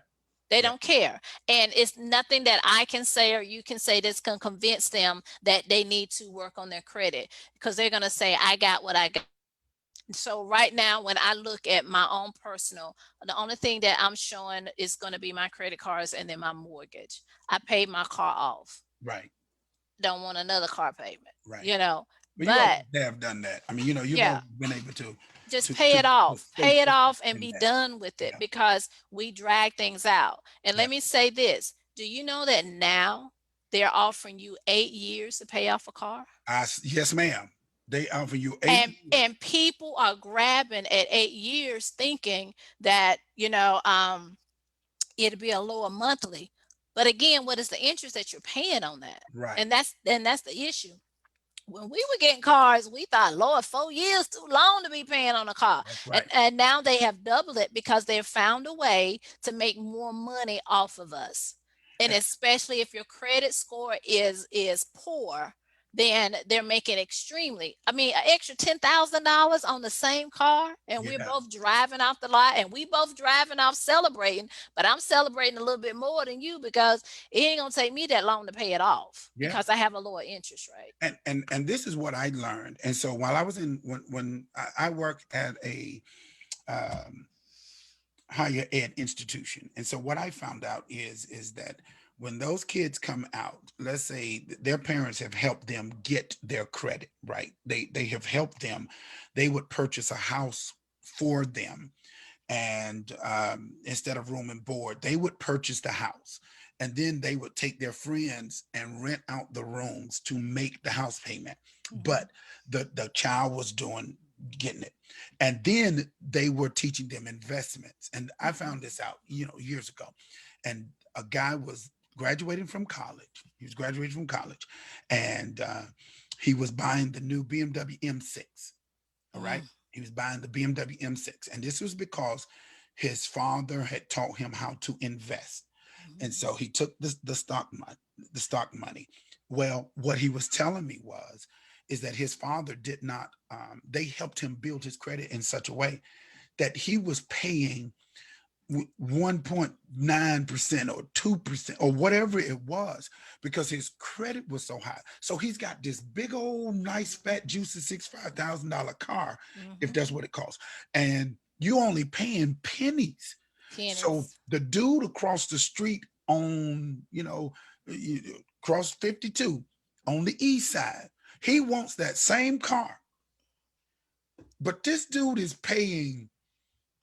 They Yeah. don't care. And it's nothing that I can say or you can say that's going to convince them that they need to work on their credit, because they're going to say, I got what I got. So right now, when I look at my own personal, the only thing that I'm showing is going to be my credit cards and then my mortgage. I paid my car off. Right. Don't want another car payment, Right. you know. But you always But have done that. I mean, you've yeah, always been able to just to pay to, it to off. stay Pay it off focused and in be that. done with it, Yeah. because we drag things out. And Yeah. let me say this. Do you know that now they're offering you 8 years to pay off a car? Yes, ma'am. They offer you eight And years. people are grabbing at 8 years thinking that, it'll be a lower monthly. But again, what is the interest that you're paying on that? Right. And that's the issue. When we were getting cars, we thought, Lord, 4 years too long to be paying on a car. That's And right. and now they have doubled it because they've found a way to make more money off of us. And And, especially if your credit score is poor, then they're making an extra $10,000 on the same car, and we're yeah. both driving off the lot, and we both driving off celebrating, but I'm celebrating a little bit more than you because it ain't gonna take me that long to pay it off Yeah. because I have a lower interest rate. And this is what I learned. And so while I was when I work at a um, higher ed institution. And so what I found out is that when those kids come out, let's say their parents have helped them get their credit right. They have helped them. They would purchase a house for them, and instead of room and board, they would purchase the house, and then they would take their friends and rent out the rooms to make the house payment. Mhm. But the child was doing getting it, and then they were teaching them investments. And I Mhm. found this out, years ago, and a guy was graduating from college. He was graduating from college, and he was buying the new BMW M6. All right. Mm. He was buying the BMW M6. And this was because his father had taught him how to invest. And Mhm. so he took the stock money. Well, what he was telling me is that his father did not, they helped him build his credit in such a way that he was paying 1.9% or 2% or whatever it was, because his credit was so high. So he's got this big old nice fat juicy $65,000 car, if Mhm. that's what it costs, and you only paying pennies. So Pennies. the dude across the street on across 52 on the east side, he wants that same car, but this dude is paying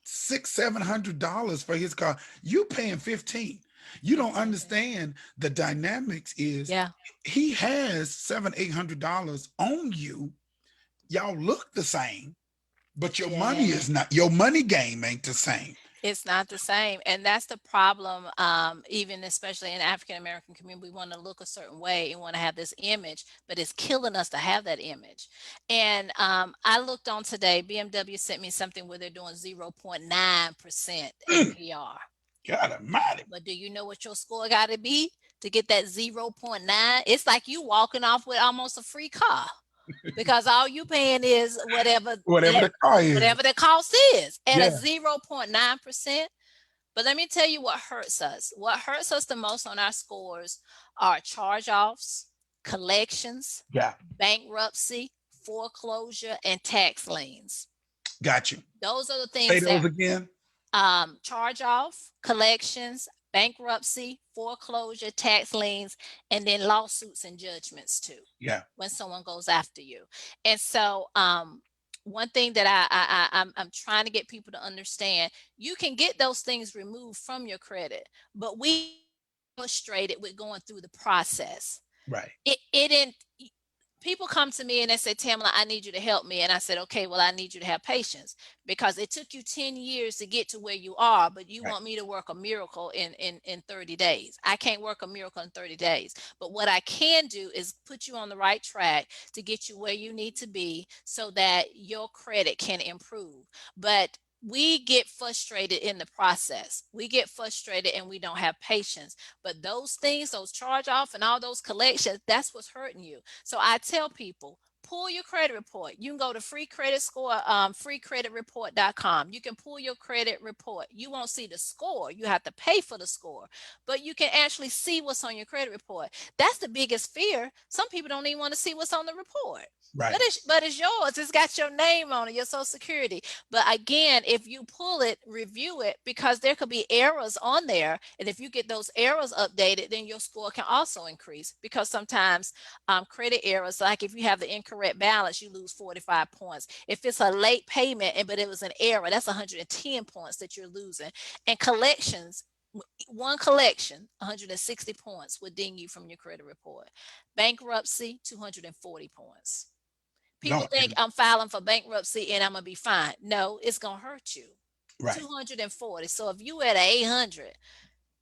$600-700 for his car. You paying 15. You don't Exactly. understand the dynamics. Is Yeah. he has $700-800 on you? Y'all look the same, but your money Yeah. is not. Your money game ain't the same. It's not the same. And that's the problem, even especially in the African American community. We want to look a certain way and want to have this image, but it's killing us to have that image. And I looked on today, BMW sent me something where they're doing 0.9% Mm, APR. God Almighty. But do you know what your score got to be to get that 0.9? It's like you walking off with almost a free car, because all you paying is Whatever the car is. whatever the cost is at a Yeah. 0.9%. But let me tell you what hurts us. What hurts us the most on our scores are charge offs, collections, Yeah. bankruptcy, foreclosure, and tax liens. Got you. Those are the Say things those that again. charge off, collections, bankruptcy, foreclosure, tax liens, and then lawsuits and judgments too, Yeah. when someone goes after you. And so, one thing that I'm trying to get people to understand, you can get those things removed from your credit, but we frustrated with going through the process. Right. It didn't. People come to me and they say, Tamala, I need you to help me. And I said, okay, well, I need you to have patience because it took you 10 years to get to where you are, but you Right. want me to work a miracle in 30 days. I can't work a miracle in 30 days. But what I can do is put you on the right track to get you where you need to be so that your credit can improve. But we get frustrated in the process. We get frustrated and we don't have patience. But those things, those charge off and all those collections, that's what's hurting you. So I tell people, pull your credit report. You can go to freecreditreport.com. You can pull your credit report. You won't see the score. You have to pay for the score, but you can actually see what's on your credit report. That's the biggest fear. Some people don't even want to see what's on the report. Right. But it's yours. It's got your name on it, your social security. But again, if you pull it, review it, because there could be errors on there. And if you get those errors updated, then your score can also increase, because sometimes credit errors, like if you have the incorrect balance, you lose 45 points. If it's a late payment, but it was an error, that's 110 points that you're losing. And collections, one collection, 160 points would ding you from your credit report. Bankruptcy, 240 points. People Lord. think I'm filing for bankruptcy and I'm gonna be fine. No, it's gonna hurt you. Right. 240. So if you at a 800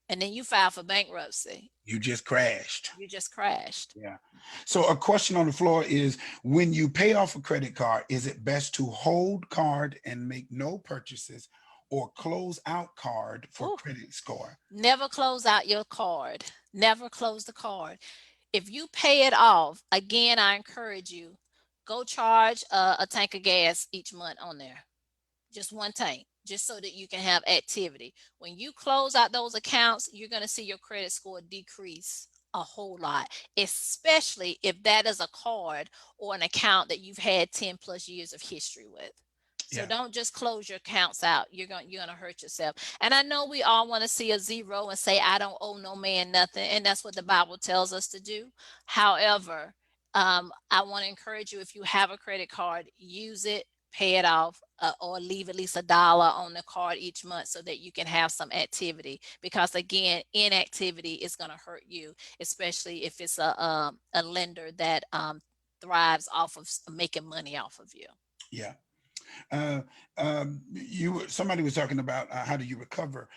and then you file for bankruptcy, You just crashed. you just crashed. Yeah. So a question on the floor is, when you pay off a credit card, is it best to hold card and make no purchases, or close out card for Ooh, credit score? never close out your card. Never close the card. If you pay it off, again, I encourage you, go charge a tank of gas each month on there. Just one tank, just so that you can have activity. When you close out those accounts, you're going to see your credit score decrease a whole lot, especially if that is a card or an account that you've had 10 plus years of history with. So Yeah. don't just close your accounts out. You're going to hurt yourself. And I know we all want to see a zero and say, I don't owe no man nothing. And that's what the Bible tells us to do. However, I want to encourage you, if you have a credit card, use it, pay it off, or leave at least $1 on the card each month so that you can have some activity. Because again, inactivity is going to hurt you, especially if it's a lender that thrives off of making money off of you. Yeah. Uh, somebody was talking about how do you recover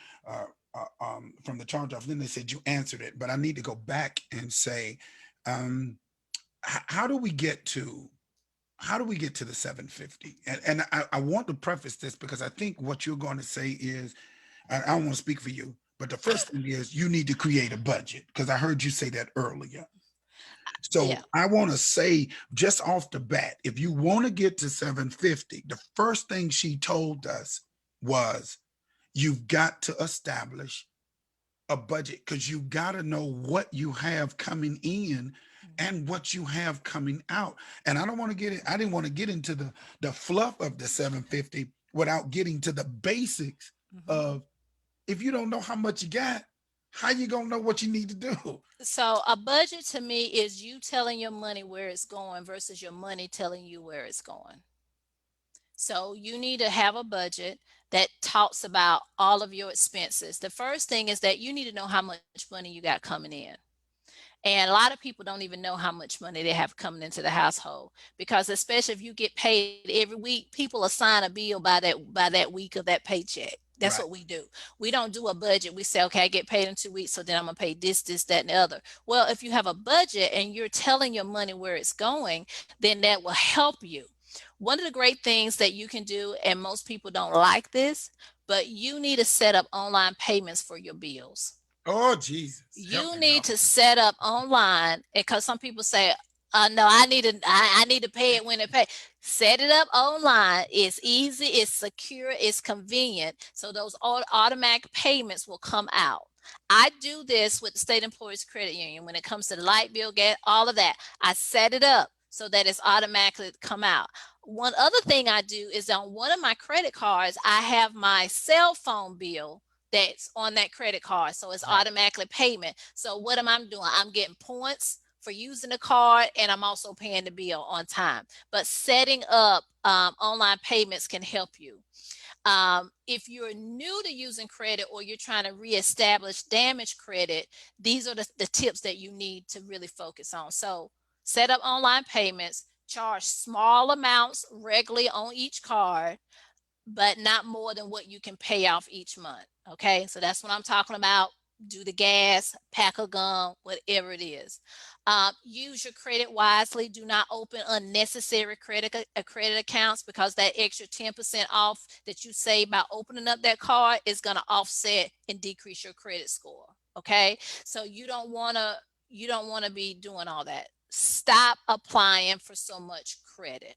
from the charge off. Then they said you answered it, but I need to go back and say, um, how do we get to the 750? And I want to preface this because I think what you're going to say is, I don't want to speak for you, but the first thing is you need to create a budget, because I heard you say that earlier. So Yeah. I want to say just off the bat, if you want to get to 750, the first thing she told us was you've got to establish a budget, because you got to know what you have coming in and what you have coming out. And I don't want to get it, I didn't want to get into the fluff of the 750 without getting to the basics Mhm. of, if you don't know how much you got, how you gonna know what you need to do? So a budget to me is you telling your money where it's going versus your money telling you where it's going. So you need to have a budget that talks about all of your expenses. The first thing is that you need to know how much money you got coming in. And a lot of people don't even know how much money they have coming into the household, because especially if you get paid every week, people assign a bill by that week of that paycheck. That's Right. what we do. We don't do a budget. We say, okay, I get paid in 2 weeks, so then I'm gonna pay this, that, and the other. Well, if you have a budget and you're telling your money where it's going, then that will help you. One of the great things that you can do, and most people don't like this, but you need to set up online payments for your bills. Oh, Jesus, help You me, need Lord. to set up online, because some people say, no, I need to pay it when it pay. Set it up online. It's easy, it's secure, it's convenient. So those automatic payments will come out. I do this with the State Employees Credit Union. When it comes to the light bill, gas, all of that, I set it up so that it's automatically come out. One other thing I do is on one of my credit cards, I have my cell phone bill that's on that credit card. So it's Right. automatically payment. So what am I doing? I'm getting points for using the card, and I'm also paying the bill on time. But setting up online payments can help you. If you're new to using credit or you're trying to reestablish damaged credit, these are the tips that you need to really focus on. So set up online payments, charge small amounts regularly on each card, but not more than what you can pay off each month. Okay, so that's what I'm talking about. Do the gas, pack of gum, whatever it is. Use your credit wisely. Do not open unnecessary credit accounts, because that extra 10% off that you save by opening up that card is going to offset and decrease your credit score. Okay, so you don't want to be doing all that. Stop applying for so much credit.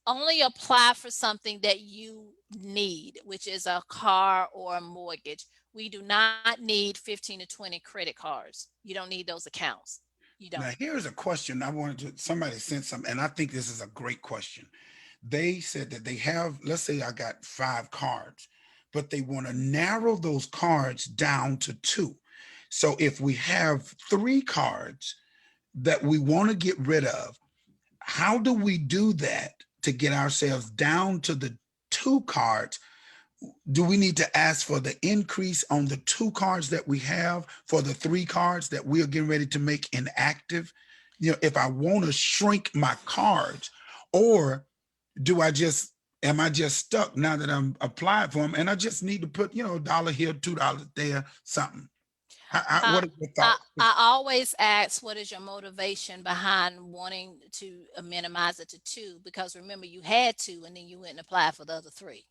Only apply for something that you need, which is a car or a mortgage. We do not need 15 to 20 credit cards. You don't need those accounts. You don't. Now, here's a question I wanted to, somebody sent some, and I think this is a great question. They said that they have, let's say I got 5 cards, but they want to narrow those cards down to 2. So if we have 3 cards that we want to get rid of, how do we do that to get ourselves down to the 2 cards? Do we need to ask for the increase on the 2 cards that we have for the 3 cards that we're getting ready to make inactive? If I want to shrink my cards, or do I just, am I just stuck now that I'm applied for them and I just need to put, $1 here, $2 there, something? Uh, What are your I, thoughts? I always ask, what is your motivation behind wanting to minimize it to 2? Because remember, you had 2 and then you went and applied for the other 3.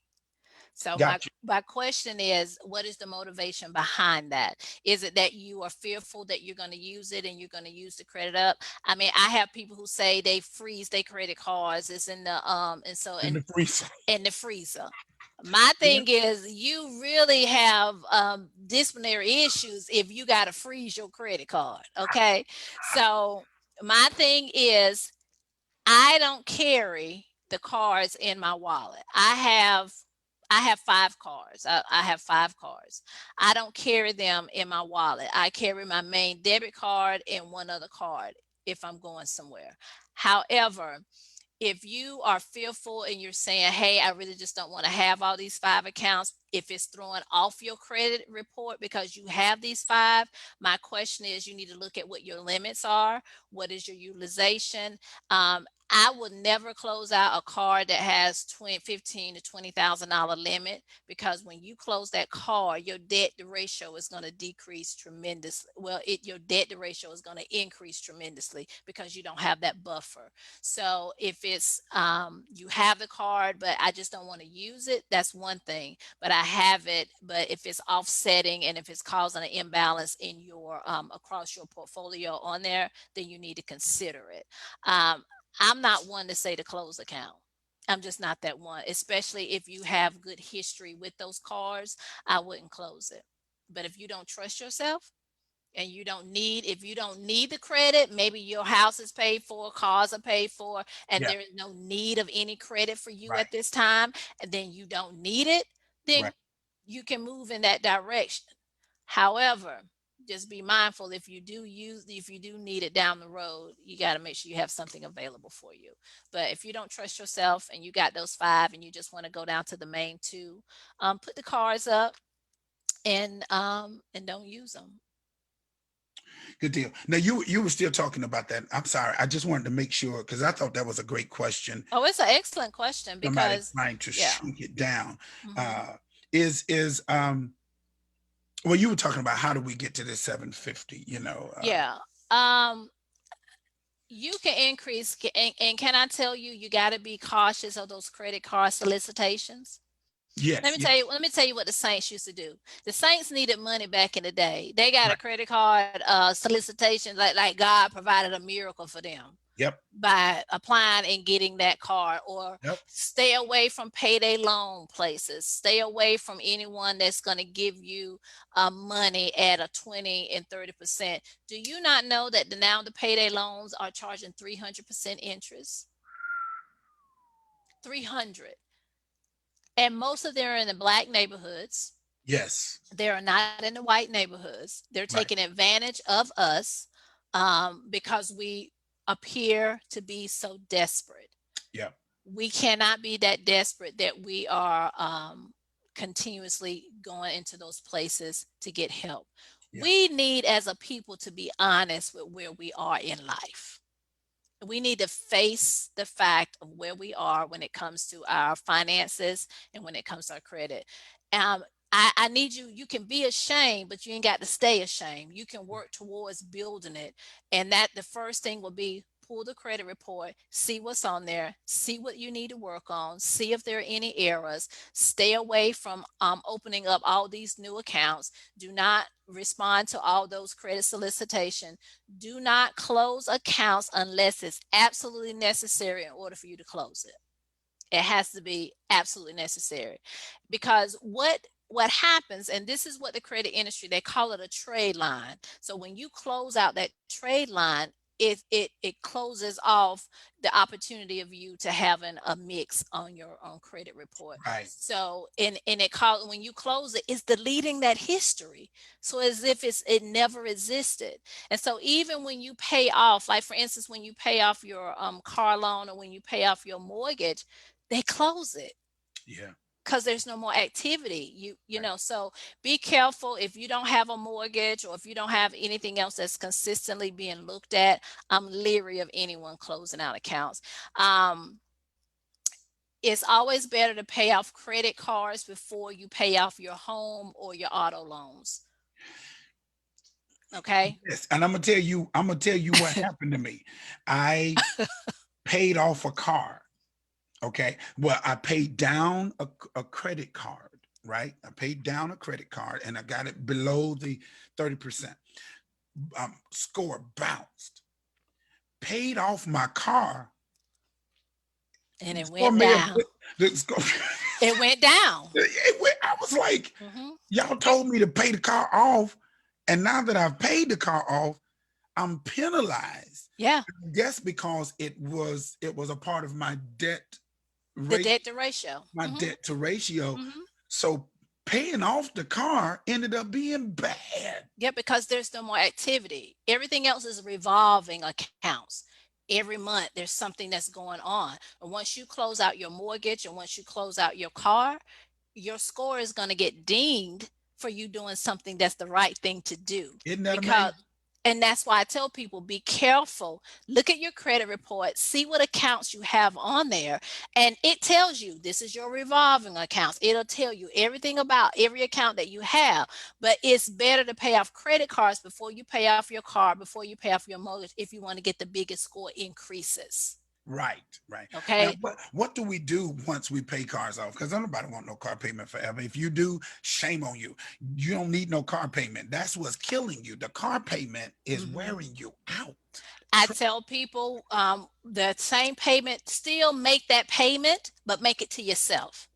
So my Got you. my question is, what is the motivation behind that? Is it that you are fearful that you're going to use it and you're going to use the credit up? I mean, I have people who say they freeze their credit cards. It's in the and so In the freezer. in the freezer. My thing is, you really have disciplinary issues if you got to freeze your credit card. Okay, so my thing is, I don't carry the cards in my wallet. I have 5 cards. I have 5 cards. I don't carry them in my wallet. I carry my main debit card and one other card if I'm going somewhere. However, if you are fearful and you're saying, hey, I really just don't want to have all these 5 accounts, if it's throwing off your credit report because you have these 5, my question is, you need to look at what your limits are. What is your utilization? I would never close out a card that has 15 to $20,000 limit, because when you close that card, your debt to ratio is going to decrease tremendously. Well, your debt to ratio is going to increase tremendously because you don't have that buffer. So if it's you have the card, but I just don't want to use it, that's one thing. But I have it, but if it's offsetting and if it's causing an imbalance in your across your portfolio on there, then you need to consider it. I'm not one to say to close account. I'm just not that one, especially if you have good history with those cards. I wouldn't close it. But if you don't trust yourself, and if you don't need the credit, maybe your house is paid for, cars are paid for, and Yeah. there is no need of any credit for you Right. at this time, and then you don't need it, then Right. you can move in that direction. However, just be mindful, if you do need it down the road, you got to make sure you have something available for you. But if you don't trust yourself and you got those 5 and you just want to go down to the main 2, put the cards up and don't use them. Good deal. Now you were still talking about that. I'm sorry. I just wanted to make sure because I thought that was a great question. Oh, it's an excellent question Somebody because, trying to yeah. shrink it down. Hmm. Uh is well, you were talking about how do we get to this 750, Yeah. Um, you can increase, and can I tell you, you got to be cautious of those credit card solicitations. Yes, yes, Let me tell you what the Saints used to do. The Saints needed money back in the day. They got a right. credit card solicitation, like God provided a miracle for them Yep, by applying and getting that card, or yep. stay away from payday loan places, stay away from anyone that's going to give you money at a 20 and 30%. Do you not know that now the payday loans are charging 300% interest? 300. And most of them are in the black neighborhoods. Yes, They are not in the white neighborhoods. They're taking right. advantage of us because we appear to be so desperate. Yep, We cannot be that desperate that we are continuously going into those places to get help. yeah, We need, as a people, to be honest with where we are in life. We need to face the fact of where we are when it comes to our finances and when it comes to our credit. Um, I need you, you can be ashamed, but you ain't got to stay ashamed. You can work towards building it. And that the first thing will be pull the credit report, see what's on there, see what you need to work on, see if there are any errors, stay away from opening up all these new accounts. Do not respond to all those credit solicitations. Do not close accounts unless it's absolutely necessary in order for you to close it. It has to be absolutely necessary, because what happens, and this is what the credit industry, they call it a trade line. So when you close out that trade line, it closes off the opportunity of you to having a mix on your own credit report. right. So and it call, when you close it, it's deleting that history, so as if it never existed. And so even when you pay off, like for instance, when you pay off your car loan, or when you pay off your mortgage, they close it Yeah, because there's no more activity. You right. know, so be careful. If you don't have a mortgage, or if you don't have anything else that's consistently being looked at, I'm leery of anyone closing out accounts. um it's always better to pay off credit cards before you pay off your home or your auto loans. Okay. Yes, and I'm gonna tell you what happened to me. I paid off a car. Okay. Well, I paid down a credit card, right? I paid down a credit card and I got it below the 30%. Score bounced. Paid off my car. And The it score went may have down. the score. It went down. I was like, Hmm. y'all told me to pay the car off, and now that I've paid the car off, I'm penalized. Yeah. I guess because it was a part of my debt The rate, debt to ratio. my Hmm. debt to ratio. Hmm. So paying off the car ended up being bad. Yeah, because there's no more activity. Everything else is revolving accounts. Every month there's something that's going on. And once you close out your mortgage, and once you close out your car, your score is going to get dinged for you doing something that's the right thing to do. Isn't that Because, amazing? and that's why I tell people, be careful. Look at your credit report, see what accounts you have on there, and it tells you this is your revolving accounts. It'll tell you everything about every account that you have. But it's better to pay off credit cards before you pay off your car, before you pay off your mortgage, if you want to get the biggest score increases. Right, right. Now, Okay. what do we do once we pay cars off? Because nobody want no car payment forever. If you do, shame on you. You don't need no car payment. That's what's killing you. The car payment is Mhm. wearing you out. I Tr- tell people the same payment, still make that payment, but make it to yourself.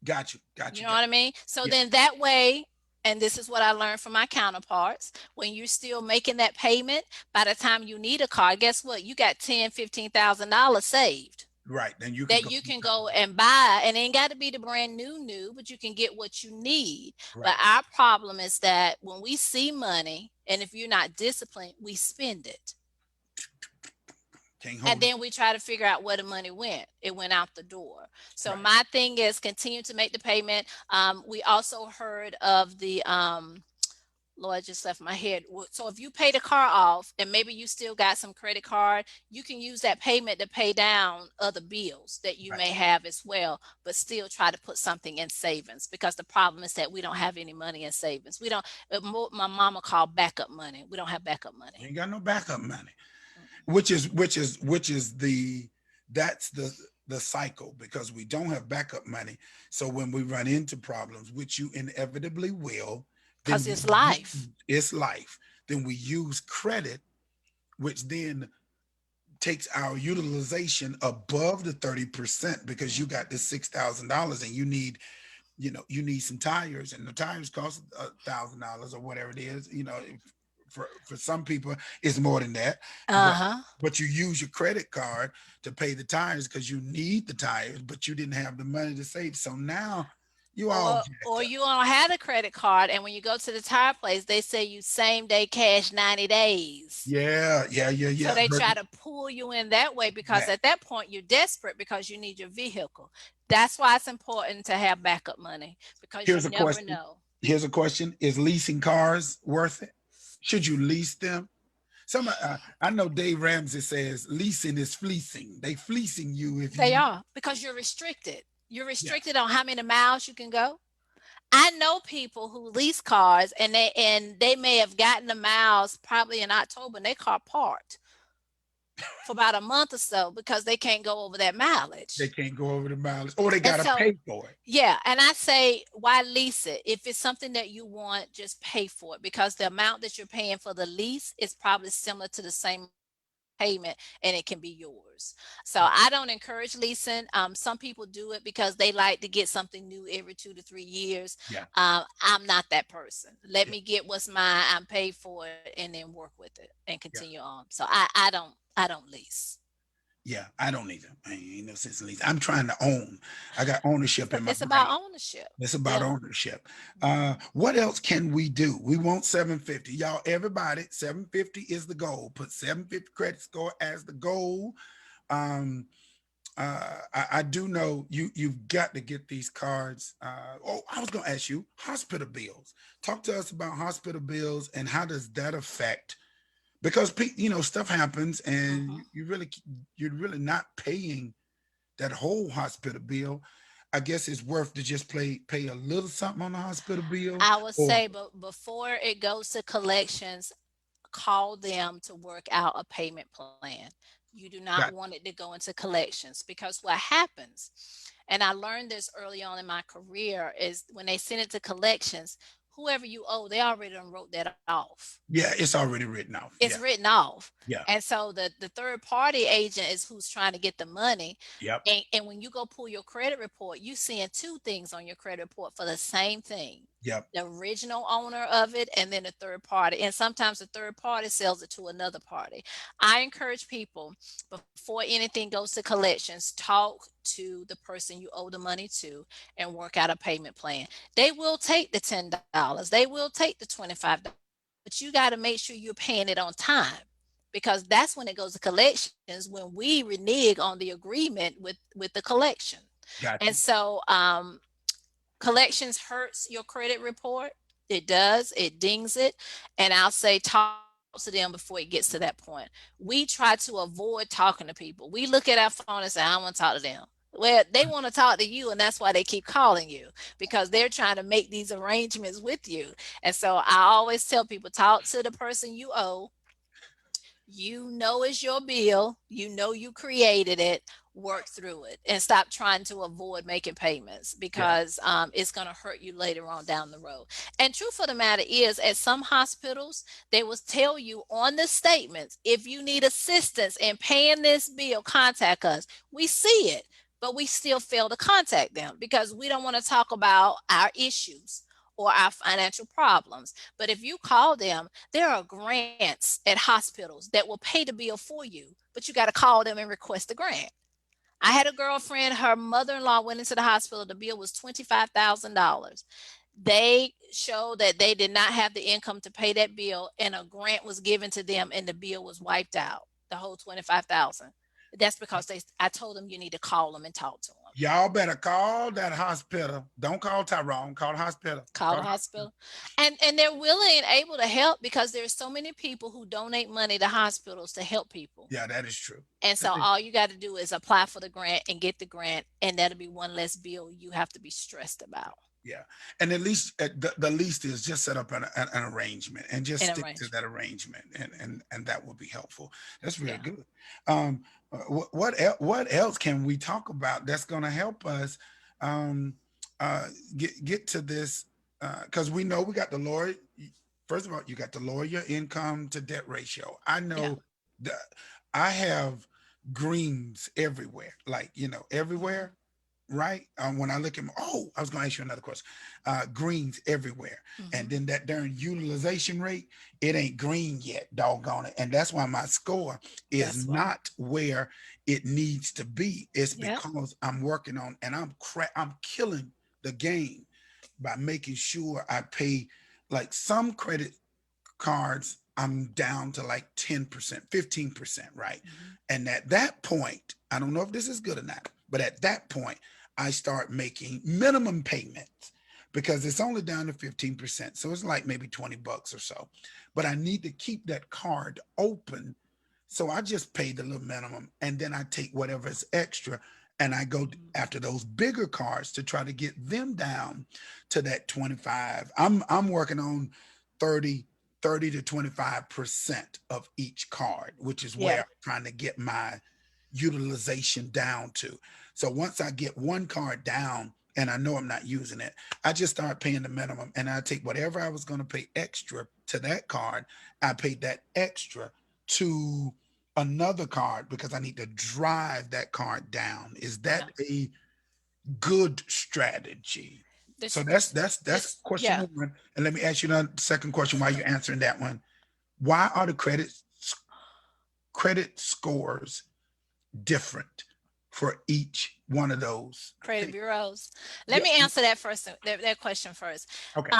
Got you, got You you, know got what I mean? So you. then that way, and this is what I learned from my counterparts, when you're still making that payment, by the time you need a car, guess what? You got $10,000, $15,000 saved Right. Then you can that go you do can something. go and buy. And it ain't got to be the brand new, but you can get what you need. But Right. our problem is that when we see money, and if you're not disciplined, we spend it. Can't And hold it. then we try to figure out where the money went. It went out the door. So Right. my thing is continue to make the payment. We also heard of the Lord, just left my head. So if you pay the car off and maybe you still got some credit card, you can use that payment to pay down other bills that you Right. may have as well, but still try to put something in savings, because the problem is that we don't have any money in savings. We don't, my mama called backup money. We don't have backup You money. ain't got no backup money. Mm-mm. Which is the that's the the cycle because we don't have backup money. So when we run into problems, which you inevitably will, then Because it's life. it's life. Then we use credit, which then takes our utilization above the 30% because you got this $6,000 and you need, you need some tires, and the tires cost $1,000 or whatever it is. For some people it's more than that, but Uh-huh. you use your credit card to pay the tires because you need the tires, but you didn't have the money to save. So now you all Or jacked up. you don't have a credit card, and when you go to the tire place, they say you same day cash 90 days. Yeah, yeah, yeah, So yeah. they Heard try to pull you in that way because that. at that point you're desperate because you need your vehicle. That's why it's important to have backup money because you Here's a never question. know. Here's a question. Is leasing cars worth it? Should you lease them? I know Dave Ramsey says leasing is fleecing. They fleecing you if They you. are because you're restricted. You're Yeah, restricted on how many miles you can go. I know people who lease cars and they may have gotten the miles probably in October and their car parked for about a month or so because they can't go over that they mileage. can't go over the mileage, or they And gotta so, pay for it. yeah, and I say, why lease it? If it's something that you want, just pay for it because the amount that you're paying for the lease is probably similar to the same payment and it can be yours. So I don't encourage leasing. Some people do it because they like to get something new every 2 to 3 years. Yeah, I'm not that person. Let yeah, me get what's mine. I'm paid for it and then work with it and yeah, continue on. So I don't lease. yeah. I don't either. I ain't no sense in leasing. I'm trying to own. I got ownership in my It's brain. about ownership. It's about Yeah. ownership. Mhm. What else can we do? We want 750. Y'all, everybody, 750 is the goal. Put 750 credit score as the goal. Um, I do know you've got to get these cards. I was going to ask you hospital bills. Talk to us about hospital bills and how does that affect, because stuff happens and Mhm. you're really not paying that whole hospital bill. I guess it's worth to just pay a little something on the hospital bill. I would Or say, but before it goes to collections, call them to work out a payment plan. You do not got want it to go into collections because what happens, and I learned this early on in my career, is when they send it to collections, whoever you owe, they already done wrote that off. Yeah, it's already written off. It's Yeah, written off. yeah, And so the third party agent is who's trying to get the money. yep, And when you go pull your credit report, you seeing two things on your credit report for the same thing. yep. The original owner of it and then the third party. And sometimes the third party sells it to another party. I encourage people before anything goes to collections, talk to the person you owe the money to and work out a payment plan. They will take the $10. They will take the $25, but you got to make sure you're paying it on time because that's when it goes to collections when we renege on the agreement with the collection. And Got you. so collections hurts your credit report. It does. It dings it. And I'll say talk to them before it gets to that point. We try to avoid talking to people. We look at our phone and say, I don't want to talk to them. Well, they want to talk to you, and that's why they keep calling you because they're trying to make these arrangements with you. And so I always tell people talk to the person you owe. You know it's your bill. You know you created it. Work through it and stop trying to avoid making payments Yeah, because it's going to hurt you later on down the road. And truth of the matter is, at some hospitals, they will tell you on the statements, if you need assistance in paying this bill, contact us. We see it, but we still fail to contact them because we don't want to talk about our issues or our financial problems. But if you call them, there are grants at hospitals that will pay the bill for you, but you got to call them and request the grant. I had a girlfriend, her mother in law went into the hospital. The bill was $25,000. They showed that they did not have the income to pay that bill, and a grant was given to them, and the bill was wiped out, the whole 25,000. That's because I told them you need to call them and talk to them. y'all better call that hospital. Don't call Tyrone. Call the hospital. Call Call the the hospital. hospital. And they're willing and able to help because there's so many people who donate money to hospitals to help people. Yeah, that is true. And That so is, all you got to do is apply for the grant and get the grant, and that'll be one less bill you have to be stressed about. Yeah, and at least the least is just set up an arrangement and just In stick to arrangement. that arrangement, and that will be helpful. That's real Yeah. good. What else can we talk about that's going to help us um, get to this? Because we know we got the lower. First of all, you got to lower your income to debt ratio. I Yeah. know that I have greens everywhere, like Hmm. everywhere, right? When I look at I was going to ask you another question. Greens everywhere, and Hmm. then that darn utilization rate, it ain't green yet, doggone it. And that's why my score is That's why. not where it needs to be. It's Yep. because I'm working on, and I'm killing the game by making sure I pay. Like some credit cards, I'm down to like 10%, 15%, right? Hmm. And at that point, I don't know if this is good or not, but at that point, I start making minimum payments because it's only down to 15%. So it's like maybe 20 bucks or so. But I need to keep that card open. So I just pay the little minimum and then I take whatever is extra and I go Hmm. after those bigger cards to try to get them down to that 25. I'm working on 30 30 to 25% of each card, which is where Yeah. I'm trying to get my utilization down to. So once I get one card down and I know I'm not using it, I just start paying the minimum and I take whatever I was going to pay extra to that card, I paid that extra to another card because I need to drive that card down. Is Yeah. that a good strategy? So This, that's this, question yeah. number one. And let me ask you the second question while you're answering that one. Why are the credit scores different for each one of those? Credit bureaus. Let Yeah. me answer that first, that question first. Okay.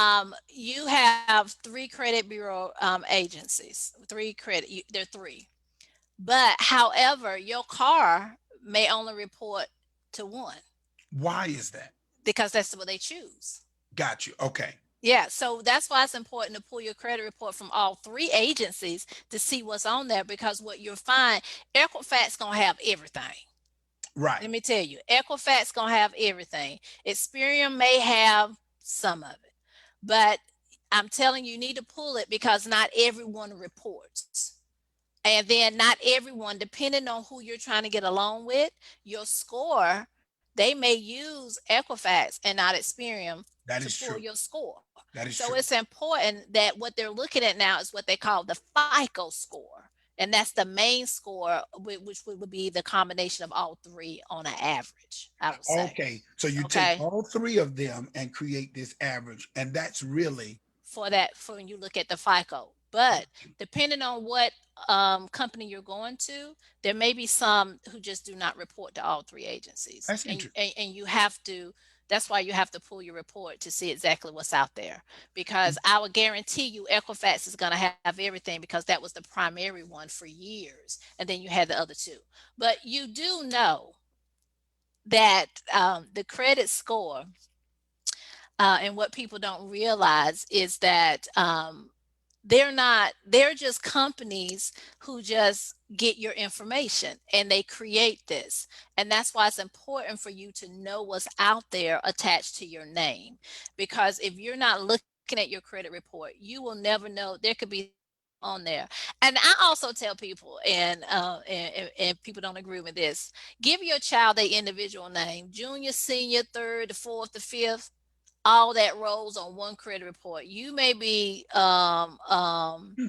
You have three credit bureau agencies, they're three. But however, your car may only report to one Why is that? because that's what they choose. Got you. Okay. Yeah, so that's why it's important to pull your credit report from all three agencies to see what's on there because what you'll find, Equifax gonna have everything. Right. Let me tell you, Equifax gonna have everything. Experian may have some of it, but I'm telling you, you need to pull it because not everyone reports. And then not everyone, depending on who you're trying to get along with, your score, they may use Equifax and not Experian That to is pull true. your score. That is So true. it's important that what they're looking at now is what they call the FICO score. And that's the main score, which would be the combination of all three on an average, I would say. Okay. So you take Okay. all three of them and create this average, and that's really For that, for when you look at the FICO. But depending on what company you're going to, there may be some who just do not report to all three agencies, that's interesting. and you have to. That's why you have to pull your report to see exactly what's out there. Because I would guarantee you, Equifax is going to have everything because that was the primary one for years, and then you had the other two. But you do know that the credit score and what people don't realize is that they're just companies who just get your information and they create this. And that's why it's important for you to know what's out there attached to your name. Because if you're not looking at your credit report, you will never know. There could be something on there. And I also tell people, and people don't agree with this, give your child a individual name, junior, senior, third, the fourth, the fifth, all that rolls on one credit report. You may be Hmm.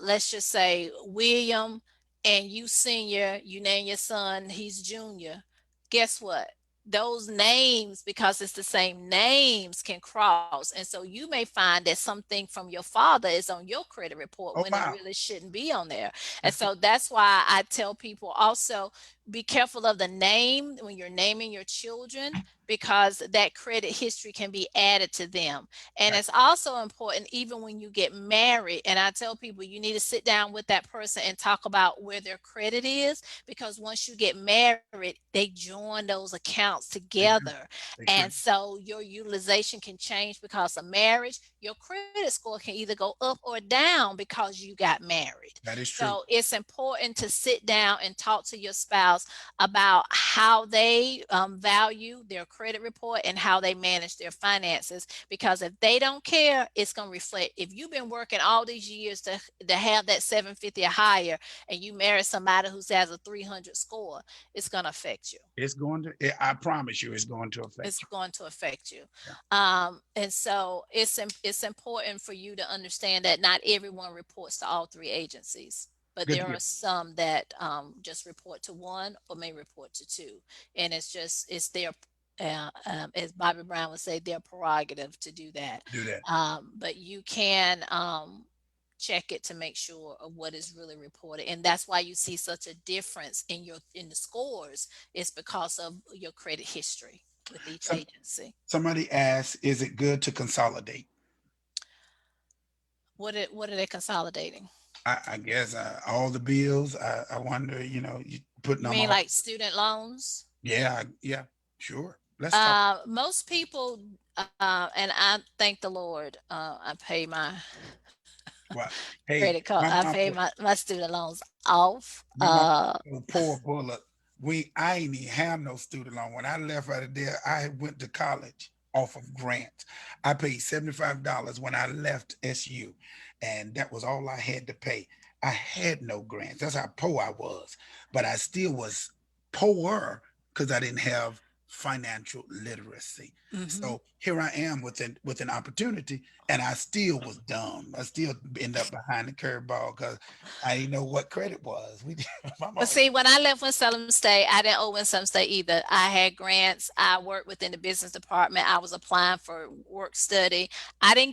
let's just say William, and you senior, you name your son, he's junior. Guess what? Those names, because it's the same names, can cross. And so you may find that something from your father is on your credit report Oh when it wow. really shouldn't be on there. And That's so that's why I tell people also be careful of the name when you're naming your children because that credit history can be added to them. And that, it's also important even when you get married. And I tell people you need to sit down with that person and talk about where their credit is because once you get married, they join those accounts they do. together. They And sure. so your utilization can change because of marriage. your credit score can either go up or down because you got married. That is true. So it's important to sit down and talk to your spouse about how they value their credit report and how they manage their finances. Because if they don't care, it's going to reflect. If you've been working all these years to have that 750 or higher, and you marry somebody who has a 300 score, it's going to affect you. It's going to, I promise you, it's going to affect It's you. going to affect you. Yeah. And so it's important for you to understand that not everyone reports to all three agencies, but Good there deal. are some that just report to one or may report to two. And it's their, as Bobby Brown would say, their prerogative to do that. Do that. But you can check it to make sure of what is really reported, and that's why you see such a difference in the scores. Is because of your credit history with each Some, agency. somebody asked, is it good to consolidate? What are they consolidating? I guess all the bills. I wonder, you putting You them mean all. like student loans? Yeah, yeah, sure. Let's talk. Most people, and I thank the Lord, I pay my What? Hey, credit card, my I pay mama, my student loans off. my mama, so poor Bullard. I ain't even have no student loan. When I left out of there, I went to college off of grants. I paid $75 when I left SU, and that was all I had to pay. I had no grants. That's how poor I was, but I still was poor because I didn't have financial literacy. Mhm. So here I am with an opportunity, and I still was dumb. I still end up behind the curveball because I didn't know what credit was. We, my But mom, see, when I left Winston State, I didn't owe Winston State either. I had grants. I worked within the business department. I was applying for work study. I didn't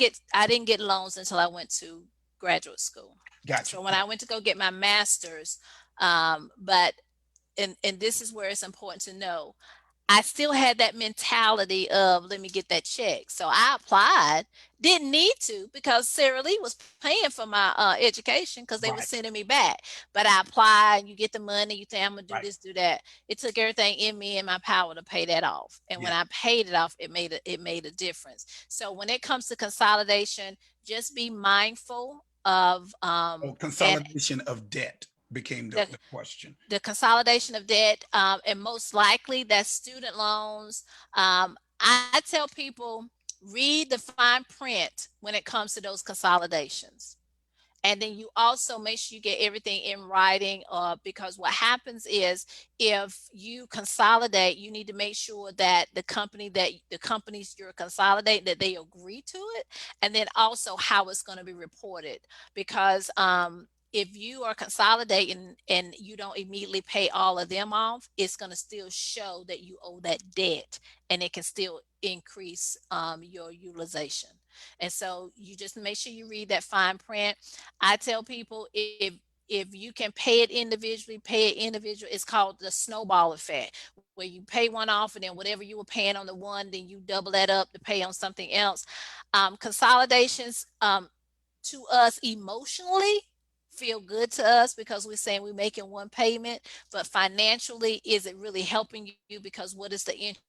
get loans until I went to graduate school. got you. So when I went to go get my master's, but and this is where it's important to know, I still had that mentality of let me get that check. So I applied, didn't need to because Sarah Lee was paying for my education because they were Right, sending me back. But I applied, you get the money, you think I'm gonna do right. this, do that. It took everything in me and my power to pay that off. And when Yeah. I paid it off, it made a difference. So when it comes to consolidation, just be mindful of Oh, and consolidation of debt became the the question. the consolidation of debt, and most likely that's student loans. I tell people read the fine print when it comes to those consolidations. And then you also make sure you get everything in writing, because what happens is if you consolidate, you need to make sure that the companies you're consolidating, that they agree to it, and then also how it's going to be reported. Because if you are consolidating and you don't immediately pay all of them off, it's going to still show that you owe that debt, and it can still increase your utilization. And so you just make sure you read that fine print. I tell people if you can pay it individually, pay it individual. It's called the snowball effect, where you pay one off and then whatever you were paying on the one, then you double that up to pay on something else. Consolidations, to us emotionally feel good to us because we're saying we're making one payment, but financially, is it really helping you? Because what is the interest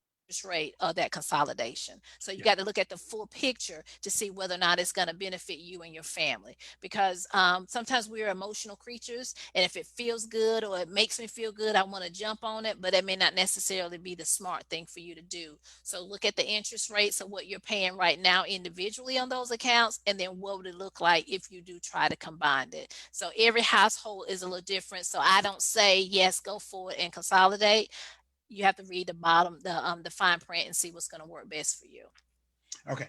rate of that consolidation? So you got to Yeah. look at the full picture to see whether or not it's going to benefit you and your family. Because sometimes we're emotional creatures, and if it feels good or it makes me feel good, I want to jump on it, but that may not necessarily be the smart thing for you to do. So look at the interest rates of what you're paying right now individually on those accounts, and then what would it look like if you do try to combine it. So every household is a little different. So I don't say yes, go forward and consolidate. You have to read the bottom, the fine print, and see what's going to work best for you. Okay.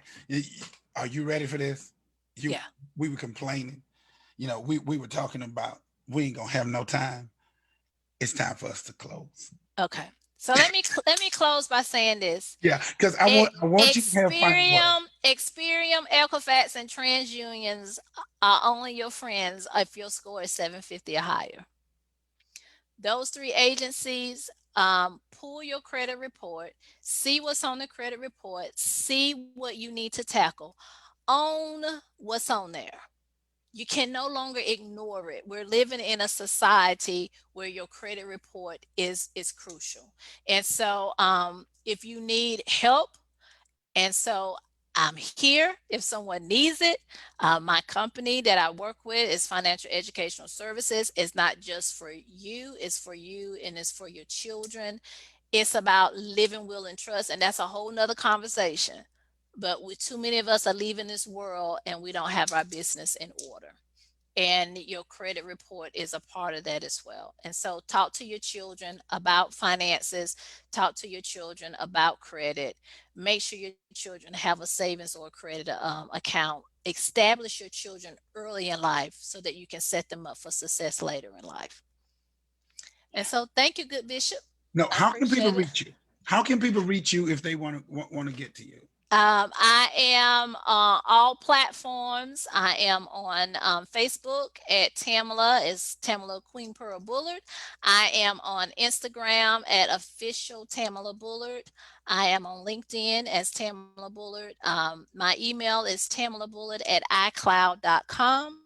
Are you ready for this? You, Yeah. we were complaining. We were talking about we ain't gonna have no time. It's time for us to close. Okay. So let me close by saying this. Yeah, because I want you to have final word. Experium, Equifax, and TransUnions are only your friends if your score is 750 or higher. Those three agencies, pull your credit report, see what's on the credit report, see what you need to tackle, own what's on there. You can no longer ignore it. We're living in a society where your credit report is crucial. And so if you need help, and so I'm here if someone needs it. My company that I work with is Financial Educational Services. It's not just for you, it's for you and it's for your children. It's about living will and trust, and that's a whole nother conversation. But too many of us are leaving this world and we don't have our business in order, and your credit report is a part of that as well. And so talk to your children about finances, talk to your children about credit, make sure your children have a savings or a credit account. Establish your children early in life so that you can set them up for success later in life. And so thank you, good Bishop. No, I how can people appreciate it. reach you? How can people reach you if they want to get to you? I am on all platforms. I am on Facebook at Tamala, is Tamala Queen Pearl Bullard. I am on Instagram at official Tamala Bullard. I am on LinkedIn as Tamala Bullard. My email is tamalabullard at icloud.com.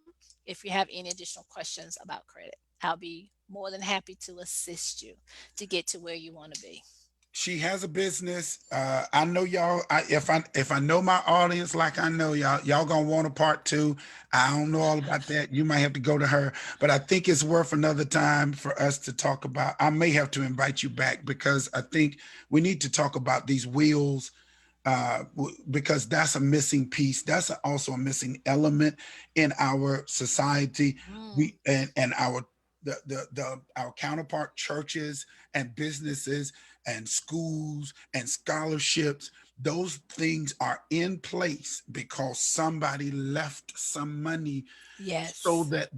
If you have any additional questions about credit, I'll be more than happy to assist you to get to where you want to be. She has a business. I know y'all. If I know my audience like I know y'all, y'all gonna want a part two. I don't know all about that. You might have to go to her, but I think it's worth another time for us to talk about. I may have to invite you back because I think we need to talk about these wheels because that's a missing piece. That's also a missing element in our society. Mm, And our our counterpart churches and businesses and schools and scholarships. Those things are in place because somebody left some money so yes. that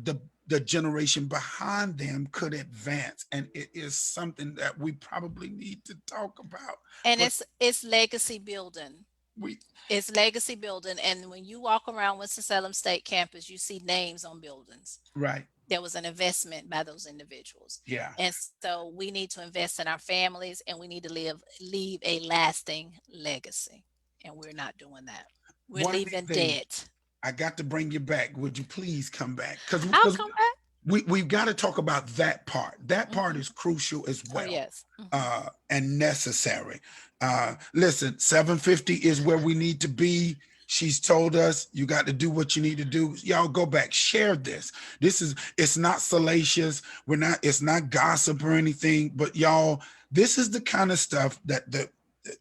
the generation behind them could advance. And it is something that we probably need to talk about. And But it's legacy building. we It's legacy building. And when you walk around Winston-Salem State campus, you see names on buildings. right. There was an investment by those individuals. Yeah. And so we need to invest in our families and we need to leave a lasting legacy. And we're not doing that. We're One of these leaving days, debt. I got to bring you back. Would you please come back? I'll Because come back. we've got to talk about that part. That part Hmm. is crucial as Oh, well, yes. Hmm. and necessary. Listen, 750 is where we need to be. She's told us you got to do what you need to do. Y'all go back, share this. It's not salacious. It's not gossip or anything, but y'all, this is the kind of stuff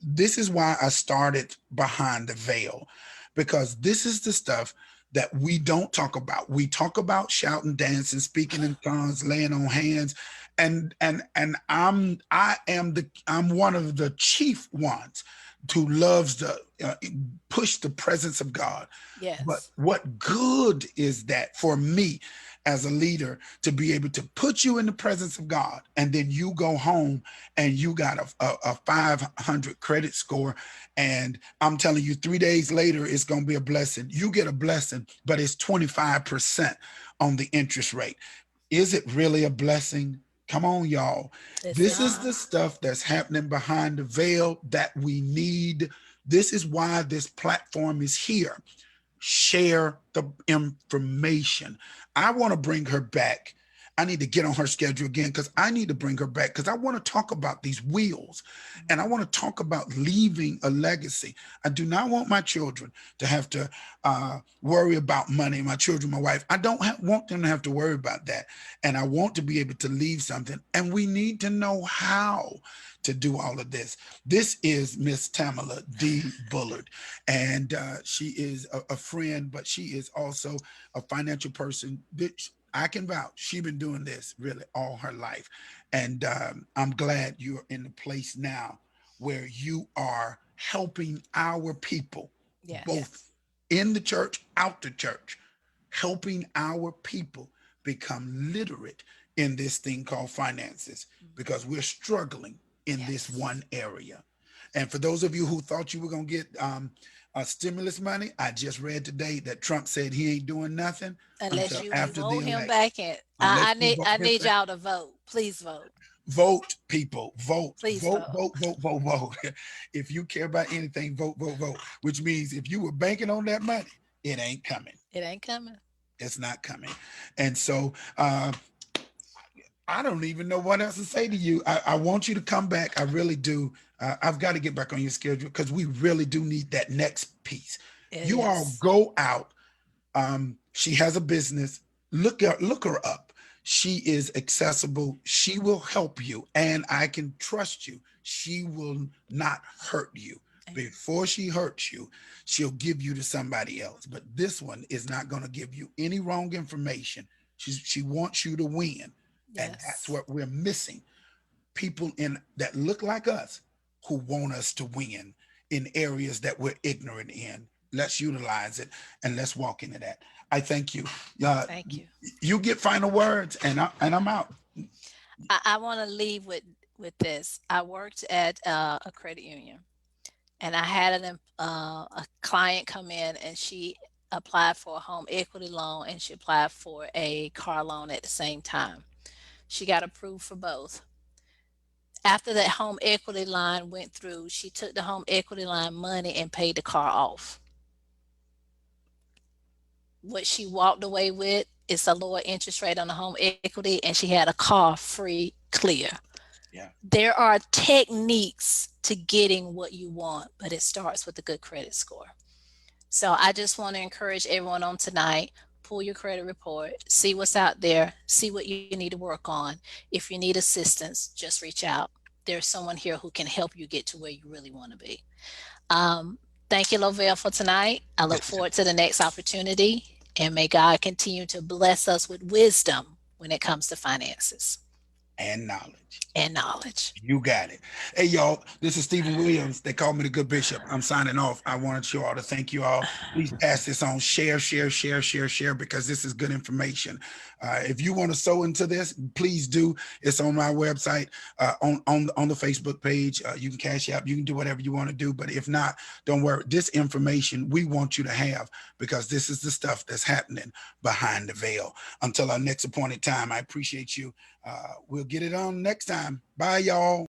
this is why I started behind the veil, because this is the stuff that we don't talk about. We talk about shouting, dancing, speaking in tongues, laying on hands, and I'm one of the chief ones who loves to push the presence of God. But Yes. what good is that for me as a leader to be able to put you in the presence of God and then you go home and you got a 500 credit score, and I'm telling you 3 days later it's going to be a blessing. You get a blessing, but it's 25% on the interest rate. Is it really a blessing? Come on, y'all. It's This is not. the stuff that's happening behind the veil that we need. This is why this platform is here. Share the information. I want to bring her back. I need to get on her schedule again because I need to bring her back because I want to talk about these wheels and I want to talk about leaving a legacy. I do not want my children to have to worry about money. My children, my wife, I don't want them to have to worry about that. And I want to be able to leave something. And we need to know how to do all of this. This is Miss Tamala D. Bullard, and she is a friend, but she is also a financial person. I can vouch. She's been doing this really all her life, and I'm glad you're in the place now where you are helping our people, Yes. both in the church, out the church, helping our people become literate in this thing called finances because Mhm. we're struggling in this Yes. one area. And for those of you who thought you were going to get stimulus money, I just read today that Trump said he ain't doing nothing Unless until you after the vote him election. back in. Unless you vote I him need back. y'all to vote. Please vote. Vote, people, vote, Please vote, vote. vote, vote, vote, vote. If you care about anything, vote, vote, vote. Which means if you were banking on that money, it ain't coming. It ain't coming. It's not coming. And so I don't even know what else to say to you. I want you to come back. I really do. I've got to get back on your schedule because we really do need that next piece. It You all is. go out. She has a business. Look her up. She is accessible. She will help you, and I can trust you. She will not hurt you. Before she hurts you, she'll give you to somebody else. But this one is not going to give you any wrong information. She wants you to win, and that's Yes. what we're missing. People in that look like us who want us to win in areas that we're ignorant in. Let's utilize it and let's walk into that. I thank you. Uh, Thank you. you get final words, and I'm out. I want to leave with this. I worked at a credit union, and I had a client come in, and she applied for a home equity loan, and she applied for a car loan at the same time. She got approved for both. After that home equity line went through, she took the home equity line money and paid the car off. What she walked away with is a lower interest rate on the home equity, and she had a car free clear. Yeah. There are techniques to getting what you want, but it starts with a good credit score. So I just want to encourage everyone on tonight, pull your credit report, see what's out there, see what you need to work on. If you need assistance, just reach out. There's someone here who can help you get to where you really want to be. Thank you, Lovell, for tonight. I look Yes, forward to the next opportunity, and may God continue to bless us with wisdom when it comes to finances and knowledge. and knowledge. You got it. Hey, y'all, this is Stephen Williams. They call me the Good Bishop. I'm signing off. I wanted you all to thank you all. Please pass this on. Share, share, share, share, share, because this is good information. If you want to sew into this, please do. It's on my website, on the Facebook page. You can cash out. You can do whatever you want to do. But if not, don't worry. This information we want you to have because this is the stuff that's happening behind the veil. Until our next appointed time, I appreciate you. We'll get it on next time. Bye, y'all.